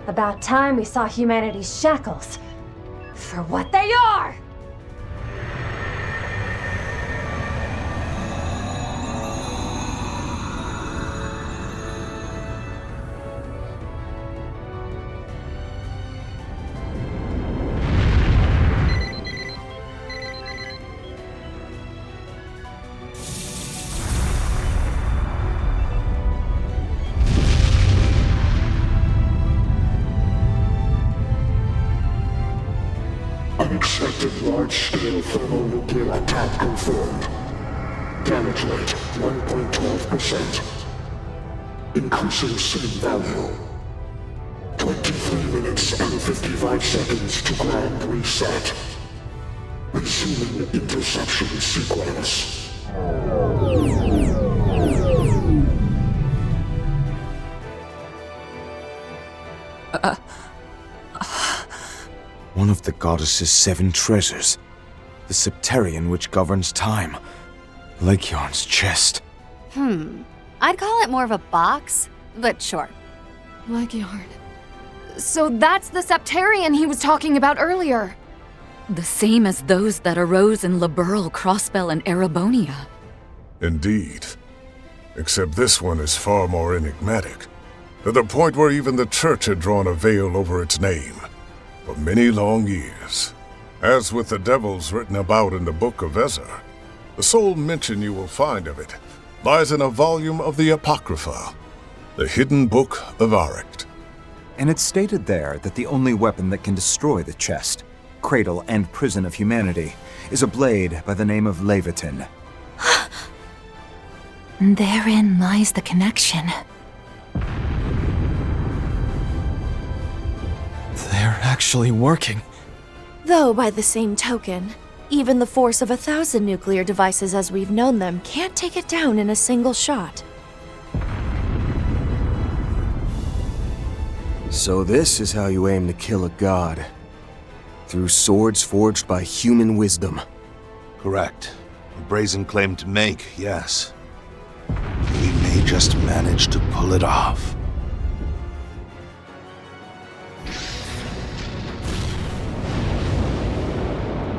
About time we saw humanity's shackles for what they are! Unexpected large-scale thermonuclear attack confirmed. Damage rate 1.12%. Increasing scene value. 23 minutes and 55 seconds to grand reset. Resuming interception sequence. One of the goddess's 7 treasures. The Septerian which governs time. Legion's chest. I'd call it more of a box, but sure. Legion. So that's the Septerian he was talking about earlier. The same as those that arose in Liberl, Crossbell, and Erebonia. Indeed. Except this one is far more enigmatic, to the point where even the Church had drawn a veil over its name for many long years. As with the devils written about in the Book of Ezra, the sole mention you will find of it lies in a volume of the Apocrypha, the hidden book of Arict. And it's stated there that the only weapon that can destroy the chest, cradle, and prison of humanity is a blade by the name of Leviathan. Therein lies the connection. They're actually working. Though, by the same token, even the force of 1,000 nuclear devices as we've known them can't take it down in a single shot. So this is how you aim to kill a god. Through swords forged by human wisdom. Correct. A brazen claim to make, yes. We may just manage to pull it off.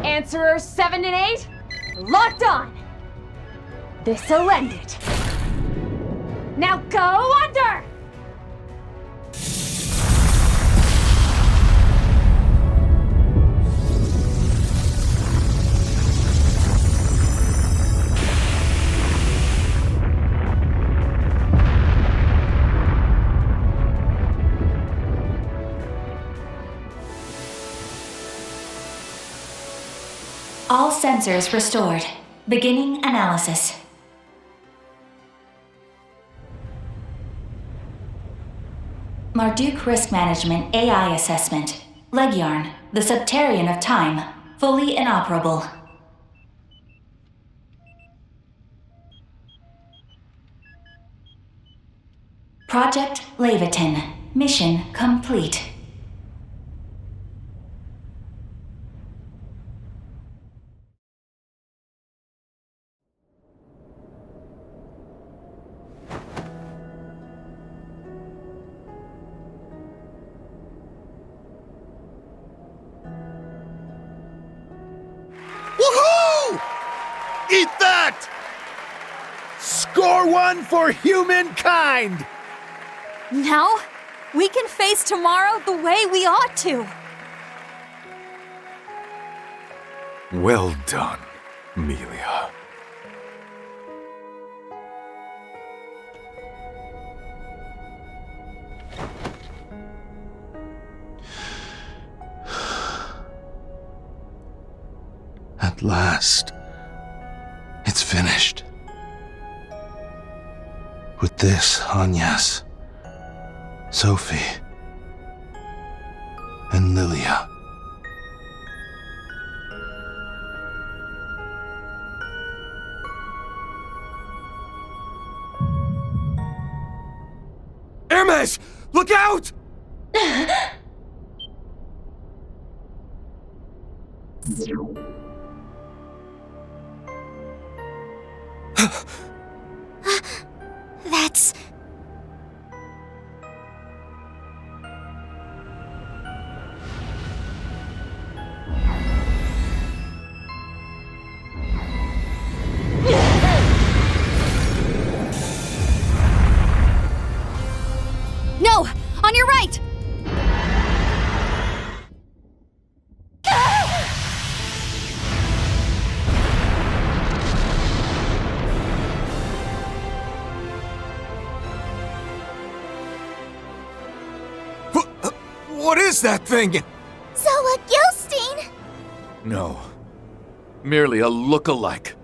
Answerers 7 and 8, locked on! This'll end it. Now go under! All sensors restored. Beginning analysis. Marduk Risk Management AI Assessment. Legion, the Septerian of Time, fully inoperable. Project Leviathan. Mission complete. Woohoo! Eat that! Score 1 for humankind! Now, we can face tomorrow the way we ought to. Well done, Amelia. At last, it's finished. With this, Agnes, Sophie, and Lilia. Hermes! Look out! That's... No! On your right! What is that thing? Zoa Gilstein! No. Merely a look-alike.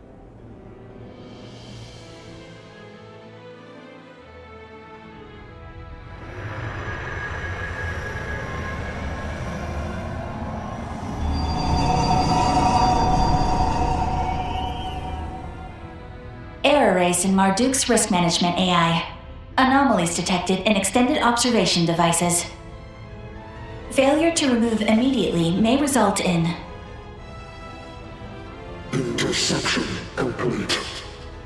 Error raised in Marduk's risk management AI. Anomalies detected in extended observation devices. Failure to remove immediately may result in Interception complete.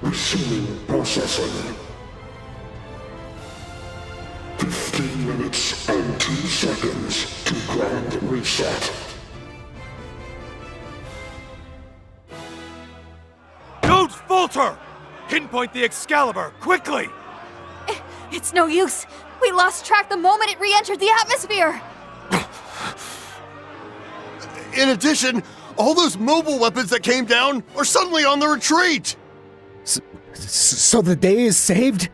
Resuming processing. 15 minutes and 2 seconds to grand reset. Don't falter! Pinpoint the Excalibur, quickly! It's no use. We lost track the moment it re-entered the atmosphere. In addition, all those mobile weapons that came down are suddenly on the retreat! So the day is saved?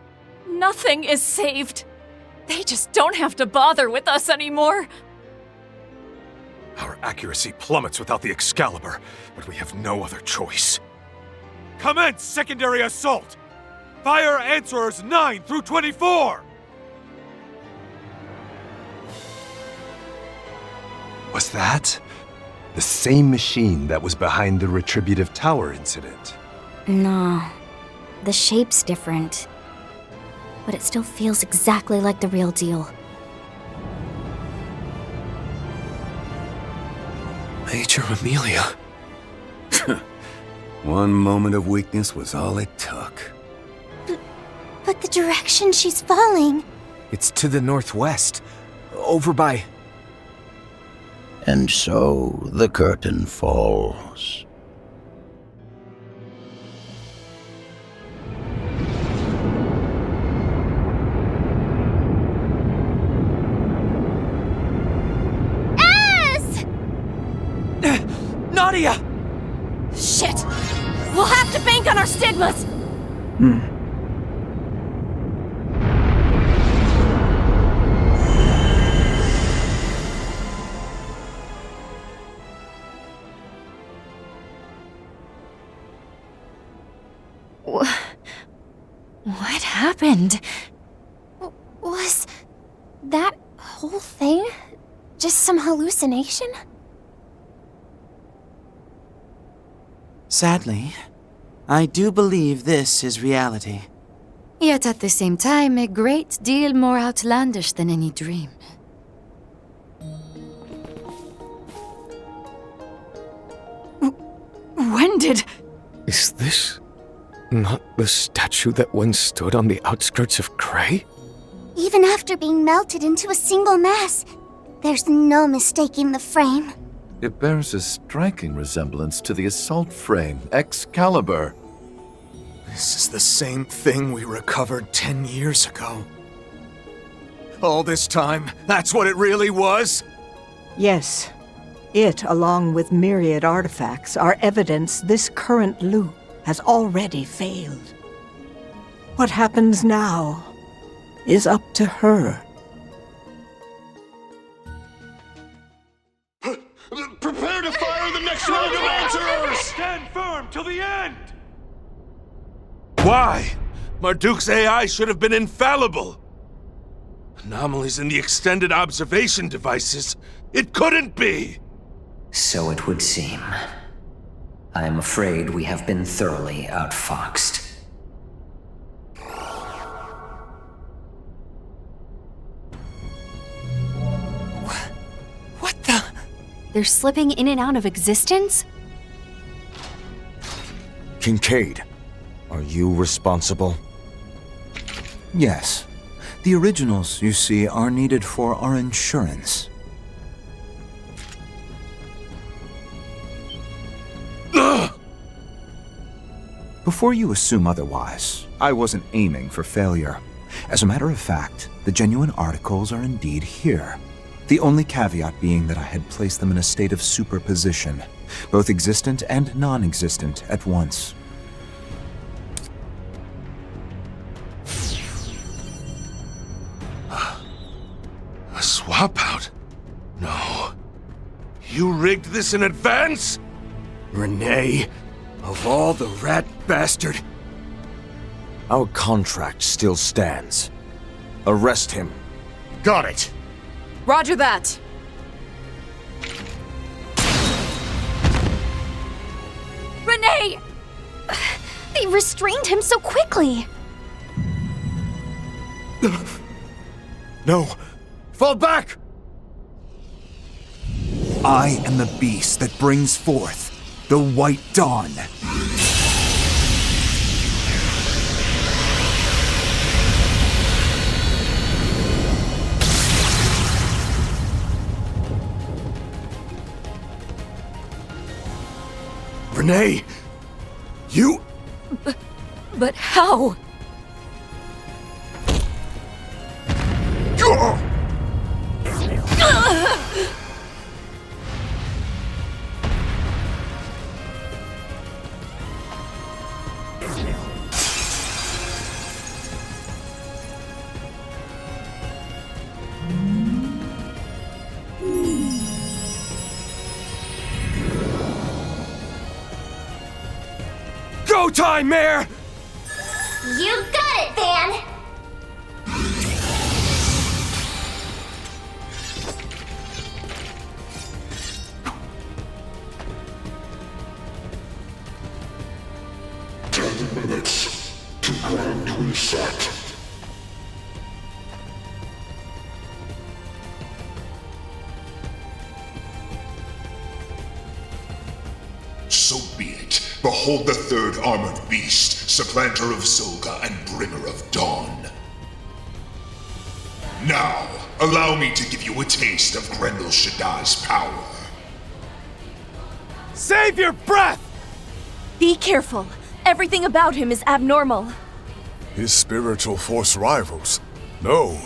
Nothing is saved. They just don't have to bother with us anymore. Our accuracy plummets without the Excalibur, but we have no other choice. Commence secondary assault! Fire Answerers 9 through 24! Was that the same machine that was behind the Retributive Tower incident? No. The shape's different. But it still feels exactly like the real deal. Major Amelia. One moment of weakness was all it took. But the direction she's falling... It's to the northwest. Over by... And so the curtain falls. Nadia! Shit! We'll have to bank on our stigmas! What happened? Was that whole thing just some hallucination? Sadly, I do believe this is reality. Yet at the same time, a great deal more outlandish than any dream. When did... Is this not the statue that once stood on the outskirts of Cray? Even after being melted into a single mass, there's no mistaking the frame. It bears a striking resemblance to the assault frame, Excalibur. This is the same thing we recovered 10 years ago. All this time, that's what it really was? Yes. It, along with myriad artifacts, are evidence this current loop has already failed. What happens now is up to her. Prepare to fire the next round of answers! Stand firm till the end! Why? Marduk's AI should have been infallible. Anomalies in the extended observation devices. It couldn't be! So it would seem. I am afraid we have been thoroughly outfoxed. What the? They're slipping in and out of existence? Kincaid, are you responsible? Yes. The originals, you see, are needed for our insurance. Before you assume otherwise, I wasn't aiming for failure. As a matter of fact, the genuine articles are indeed here. The only caveat being that I had placed them in a state of superposition, both existent and non-existent at once. A swap out? No. You rigged this in advance? Renee, of all the rat bastard. Our contract still stands. Arrest him. Got it. Roger that. Renee! They restrained him so quickly. No! Fall back! I am the beast that brings forth the White Dawn. Renee! You... But how? Go time, Mayor! You got it, Van! Minutes to grand reset. So be it. Behold the third armored beast, supplanter of Zolga and bringer of dawn. Now, allow me to give you a taste of Grendel Shaddai's power. Save your breath! Be careful. Everything about him is abnormal. His spiritual force rivals? No.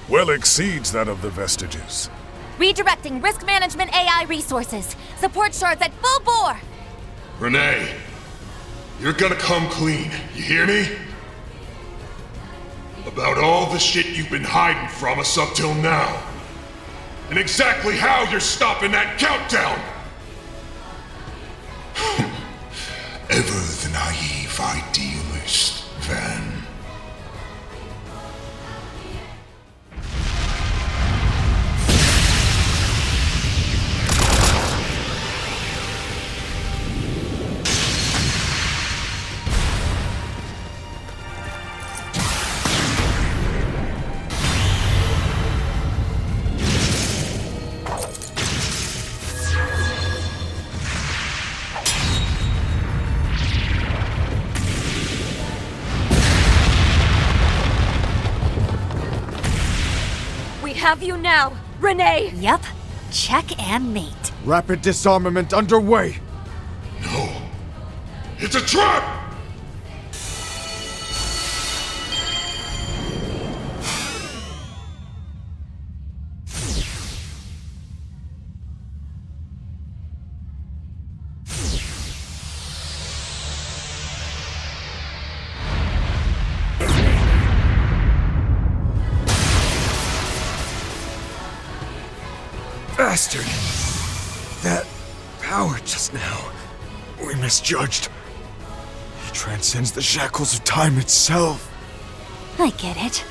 Well exceeds that of the vestiges. Redirecting risk management AI resources. Support shards at full bore. Renee, you're gonna come clean, you hear me? About all the shit you've been hiding from us up till now. And exactly how you're stopping that countdown! Ever the naive idealist, Van. Have you now, Renee? Yep. Check and mate. Rapid disarmament underway. No. It's a trap! Bastard! That power just now. We misjudged. He transcends the shackles of time itself. I get it.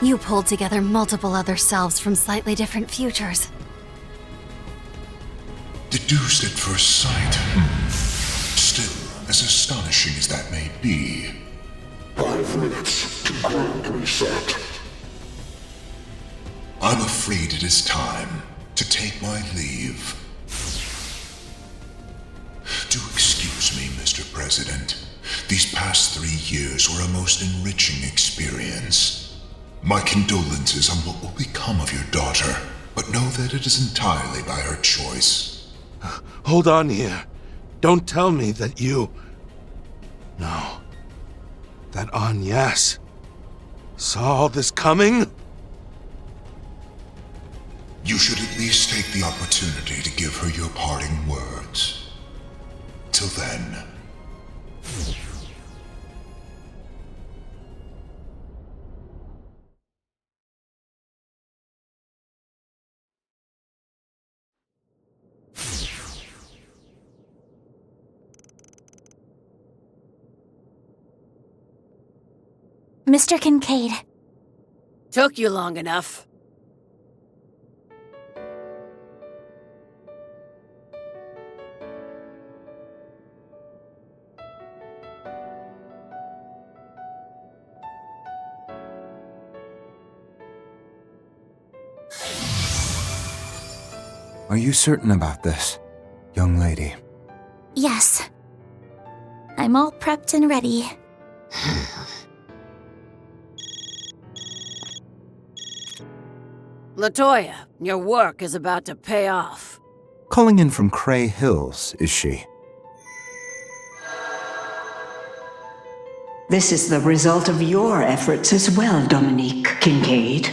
You pulled together multiple other selves from slightly different futures. Deduced at first sight. Still, as astonishing as that may be. 5 minutes to grand reset. I'm afraid it is time to take my leave. Do excuse me, Mr. President. These past 3 years were a most enriching experience. My condolences on what will become of your daughter, but know that it is entirely by her choice. Hold on here. Don't tell me that you... No. That Agnes saw all this coming? You should at least take the opportunity to give her your parting words. Till then... Mr. Kincaid. Took you long enough. Are you certain about this, young lady? Yes. I'm all prepped and ready. Latoya, your work is about to pay off. Calling in from Cray Hills, is she? This is the result of your efforts as well, Dominique Kincaid.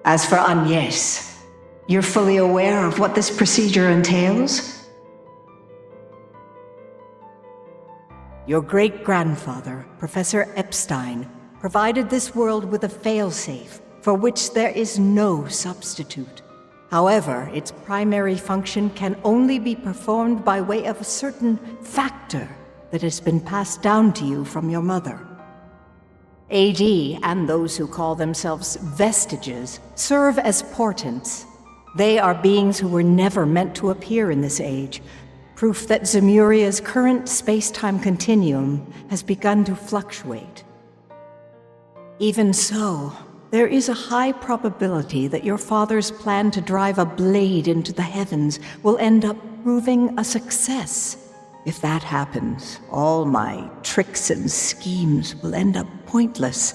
As for Agnes, you're fully aware of what this procedure entails? Your great-grandfather, Professor Epstein, provided this world with a failsafe for which there is no substitute. However, its primary function can only be performed by way of a certain factor that has been passed down to you from your mother. AD and those who call themselves vestiges serve as portents. They are beings who were never meant to appear in this age, proof that Zemuria's current space-time continuum has begun to fluctuate. Even so, there is a high probability that your father's plan to drive a blade into the heavens will end up proving a success. If that happens, all my tricks and schemes will end up pointless,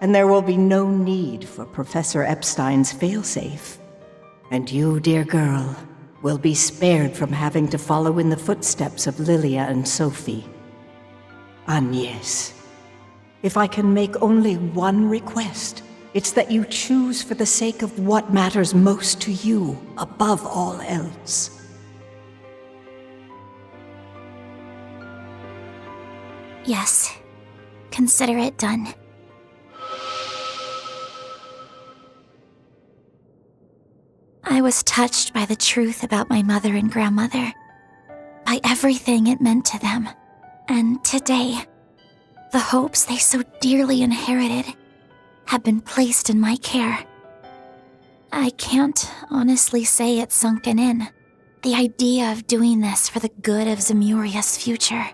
and there will be no need for Professor Epstein's failsafe. And you, dear girl, will be spared from having to follow in the footsteps of Lilia and Sophie. Agnes, if I can make only one request, it's that you choose for the sake of what matters most to you above all else. Yes. Consider it done. I was touched by the truth about my mother and grandmother, by everything it meant to them. And today, the hopes they so dearly inherited have been placed in my care. I can't honestly say it's sunken in, the idea of doing this for the good of Zemuria's future,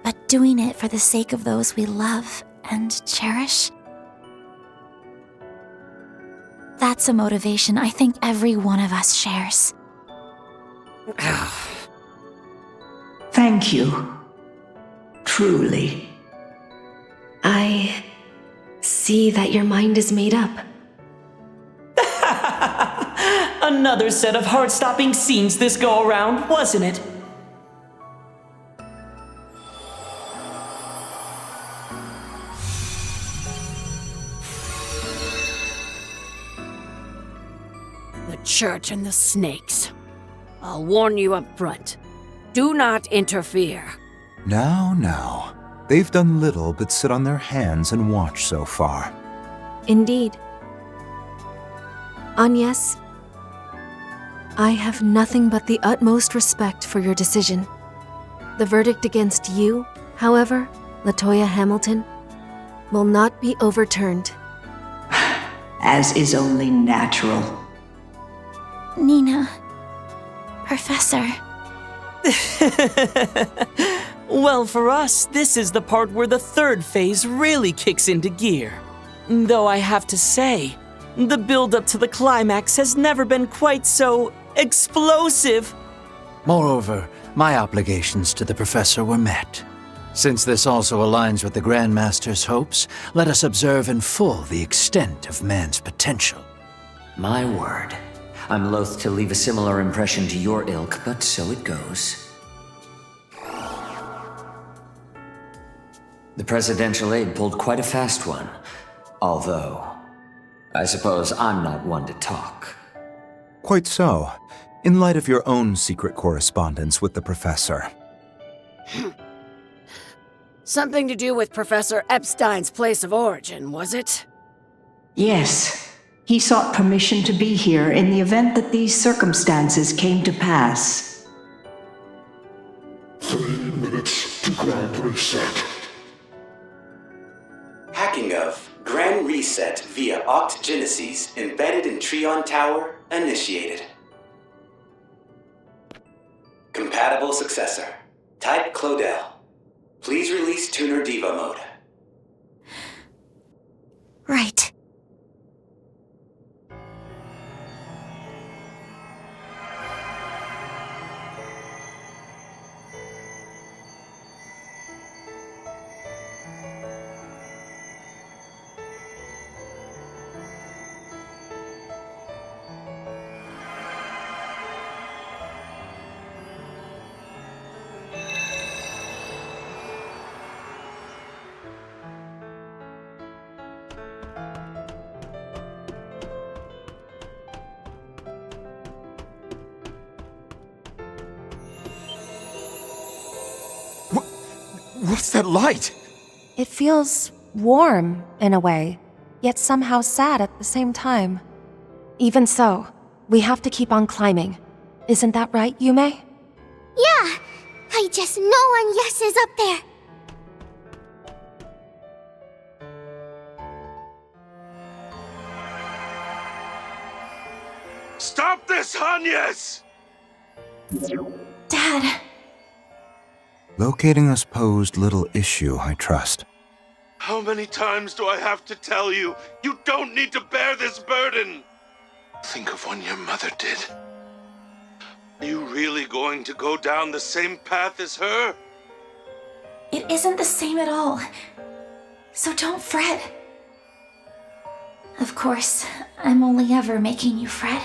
but doing it for the sake of those we love and cherish. That's a motivation I think every one of us shares. Thank you. Truly. I see that your mind is made up. Another set of heart-stopping scenes this go-around, wasn't it? The church and the snakes. I'll warn you up front. Do not interfere. Now. They've done little but sit on their hands and watch so far. Indeed. Agnes, I have nothing but the utmost respect for your decision. The verdict against you, however, Latoya Hamilton, will not be overturned. As is only natural. Nina. Professor. Well, for us, this is the part where the third phase really kicks into gear. Though I have to say, the build-up to the climax has never been quite so explosive. Moreover, my obligations to the professor were met. Since this also aligns with the Grand Master's hopes, let us observe in full the extent of man's potential. My word. I'm loath to leave a similar impression to your ilk, but so it goes. The presidential aide pulled quite a fast one. Although, I suppose I'm not one to talk. Quite so. In light of your own secret correspondence with the professor. Something to do with Professor Epstein's place of origin, was it? Yes. He sought permission to be here in the event that these circumstances came to pass. 3 minutes to Grand Reset. Hacking of Grand Reset via Octogenesis embedded in Trion Tower initiated. Compatible successor. Type Claudel. Please release Tuner Diva mode. Right. What's that light? It feels warm, in a way, yet somehow sad at the same time. Even so, we have to keep on climbing. Isn't that right, Yume? Yeah! I just know Agnes is up there! Stop this, Agnes! Dad! Locating us posed little issue, I trust. How many times do I have to tell you? You don't need to bear this burden! Think of when your mother did. Are you really going to go down the same path as her? It isn't the same at all. So don't fret. Of course, I'm only ever making you fret.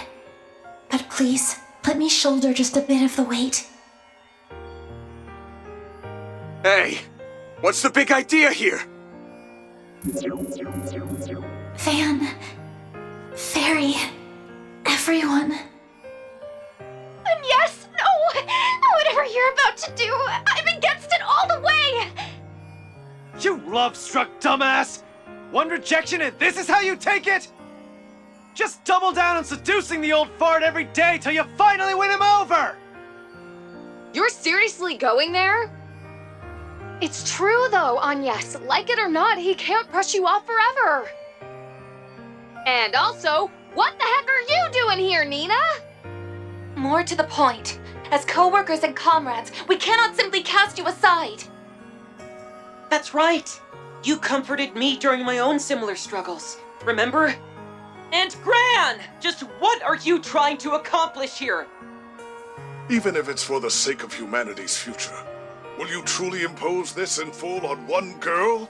But please, let me shoulder just a bit of the weight. Hey, what's the big idea here? Van, Fairy, everyone. And yes, no! Whatever you're about to do, I'm against it all the way! You love-struck dumbass! One rejection and this is how you take it? Just double down on seducing the old fart every day till you finally win him over! You're seriously going there? It's true though, Agnes. Like it or not, he can't brush you off forever. And also, what the heck are you doing here, Nina? More to the point, as co-workers and comrades, we cannot simply cast you aside. That's right. You comforted me during my own similar struggles, remember? And Gran! Just what are you trying to accomplish here? Even if it's for the sake of humanity's future, will you truly impose this in full on one girl?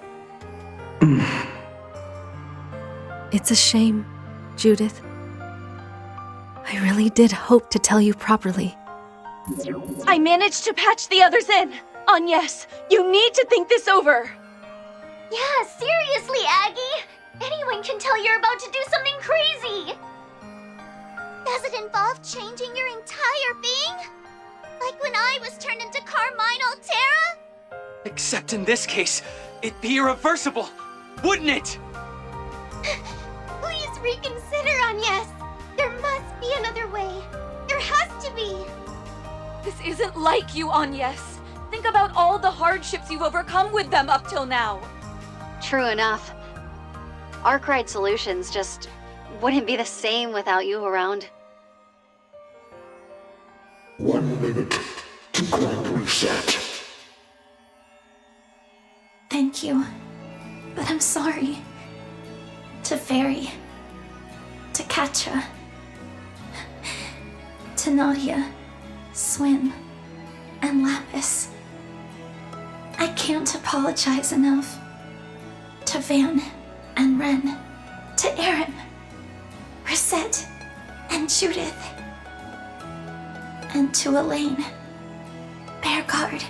It's a shame, Judith. I really did hope to tell you properly. I managed to patch the others in. Agnes, you need to think this over. Yeah, seriously, Aggie! Anyone can tell you're about to do something crazy! Does it involve changing your entire being? Like when I was turned into Carmine Altera? Except in this case, it'd be irreversible, wouldn't it? Please reconsider, Agnes! There must be another way. There has to be! This isn't like you, Agnes. Think about all the hardships you've overcome with them up till now. True enough. Arkwright Solutions just wouldn't be the same without you around. 1 minute to Grand Reset. Thank you. But I'm sorry. To Fairy. To Katja. To Nadia. Swin. And Lapis. I can't apologize enough. To Van and Ren, to Aaron, Risette, and Judith, and to Elaine, Bearguard,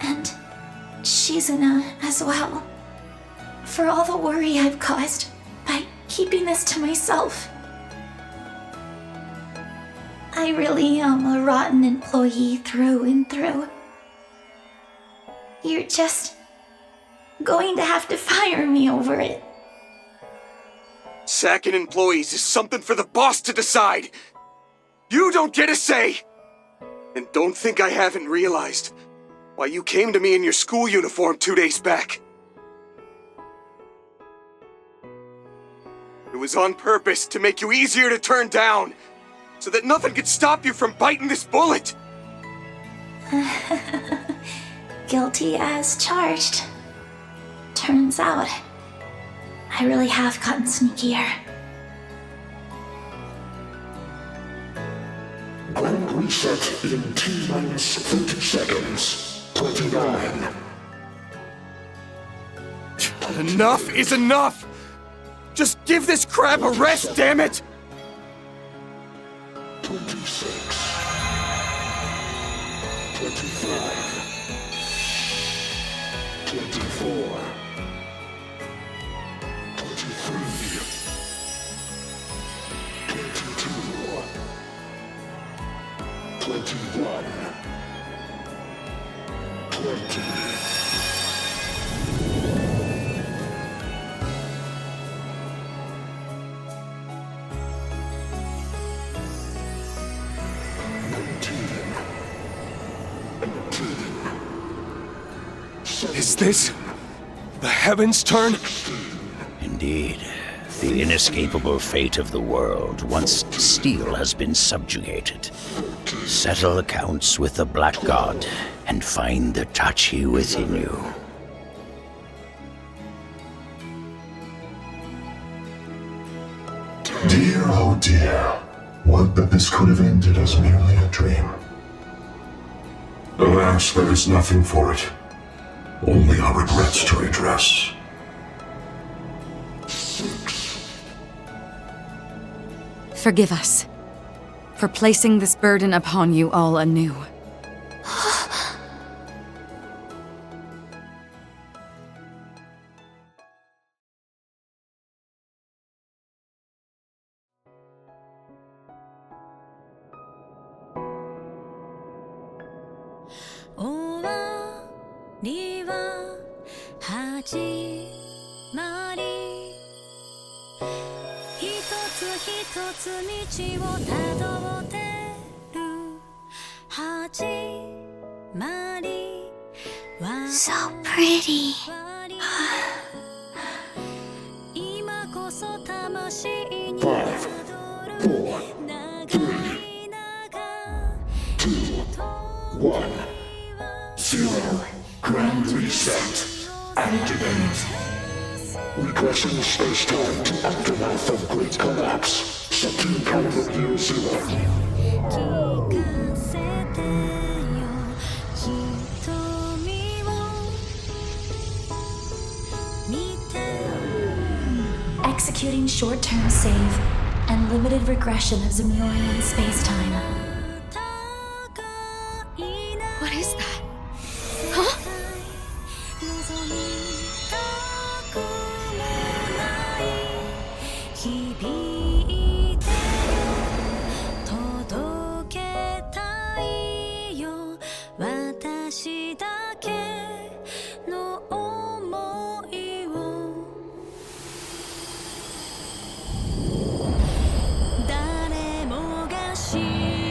and Shizuna as well, for all the worry I've caused by keeping this to myself. I really am a rotten employee through and through. You're just going to have to fire me over it. Sacking employees is something for the boss to decide. You don't get a say. And don't think I haven't realized why you came to me in your school uniform 2 days back. It was on purpose to make you easier to turn down, so that nothing could stop you from biting this bullet. Guilty as charged. Turns out, I really have gotten sneakier. Grand reset in T-minus 30 seconds. 29. Enough is enough! Just give this crab a rest, damn it! 26. 25. 24. 23. 22. 21. 20. Is this the heavens' turn? Indeed. The inescapable fate of the world once steel has been subjugated. Settle accounts with the Black God and find the Tachi within you. Dear, oh dear. Would that this could have ended as merely a dream. Alas, there is nothing for it. Only our regrets to redress. Forgive us for placing this burden upon you all anew. So pretty. 5, 4, 3, 2, 1, 0. Grand reset. Activate. Regressing space-time to aftermath of Great Collapse. Second calendar year 0. Executing short-term save and limited regression of Zemurian spacetime. What is that? Huh? She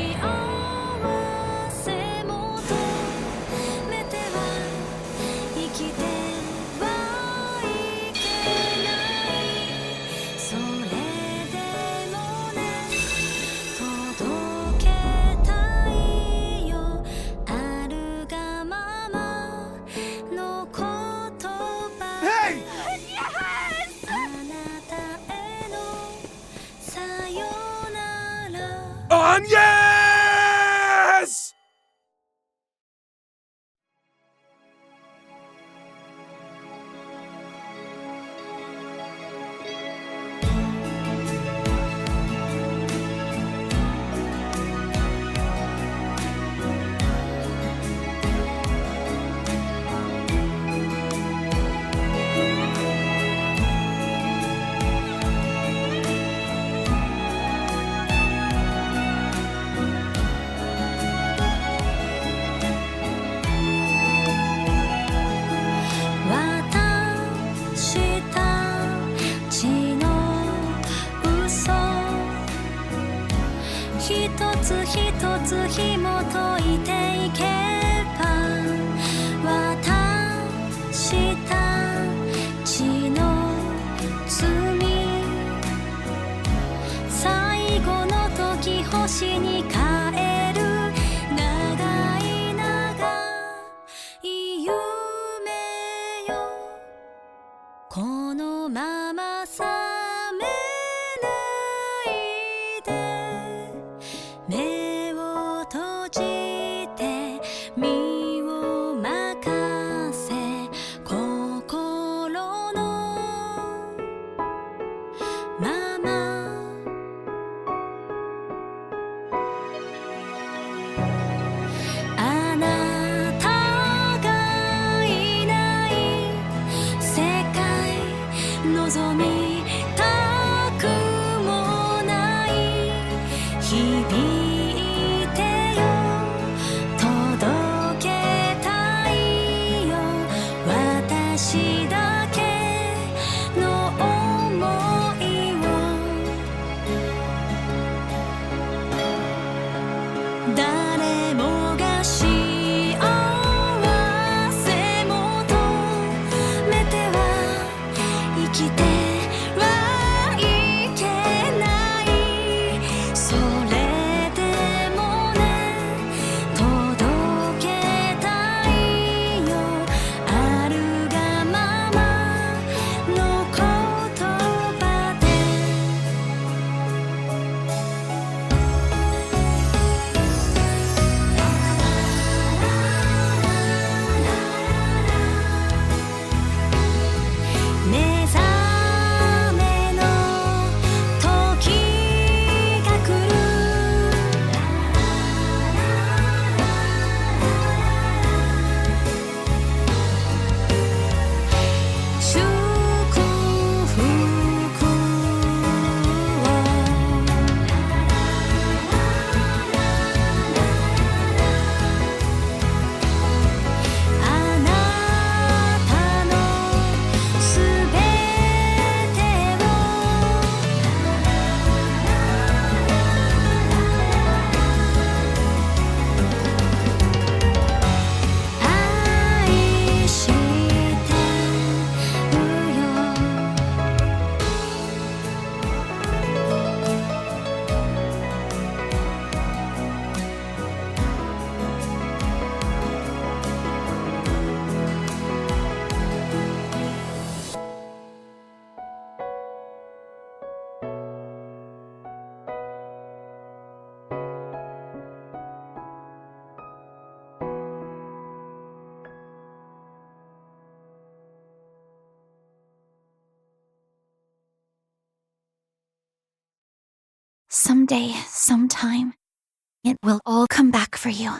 私だけの想いを誰もが幸せ求めては生きてはいけないそれでもね届けたいよあるがままの言葉で目覚めの時が来る祝福あなたのすべてを愛してるよSomeday, sometime, it will all come back for you.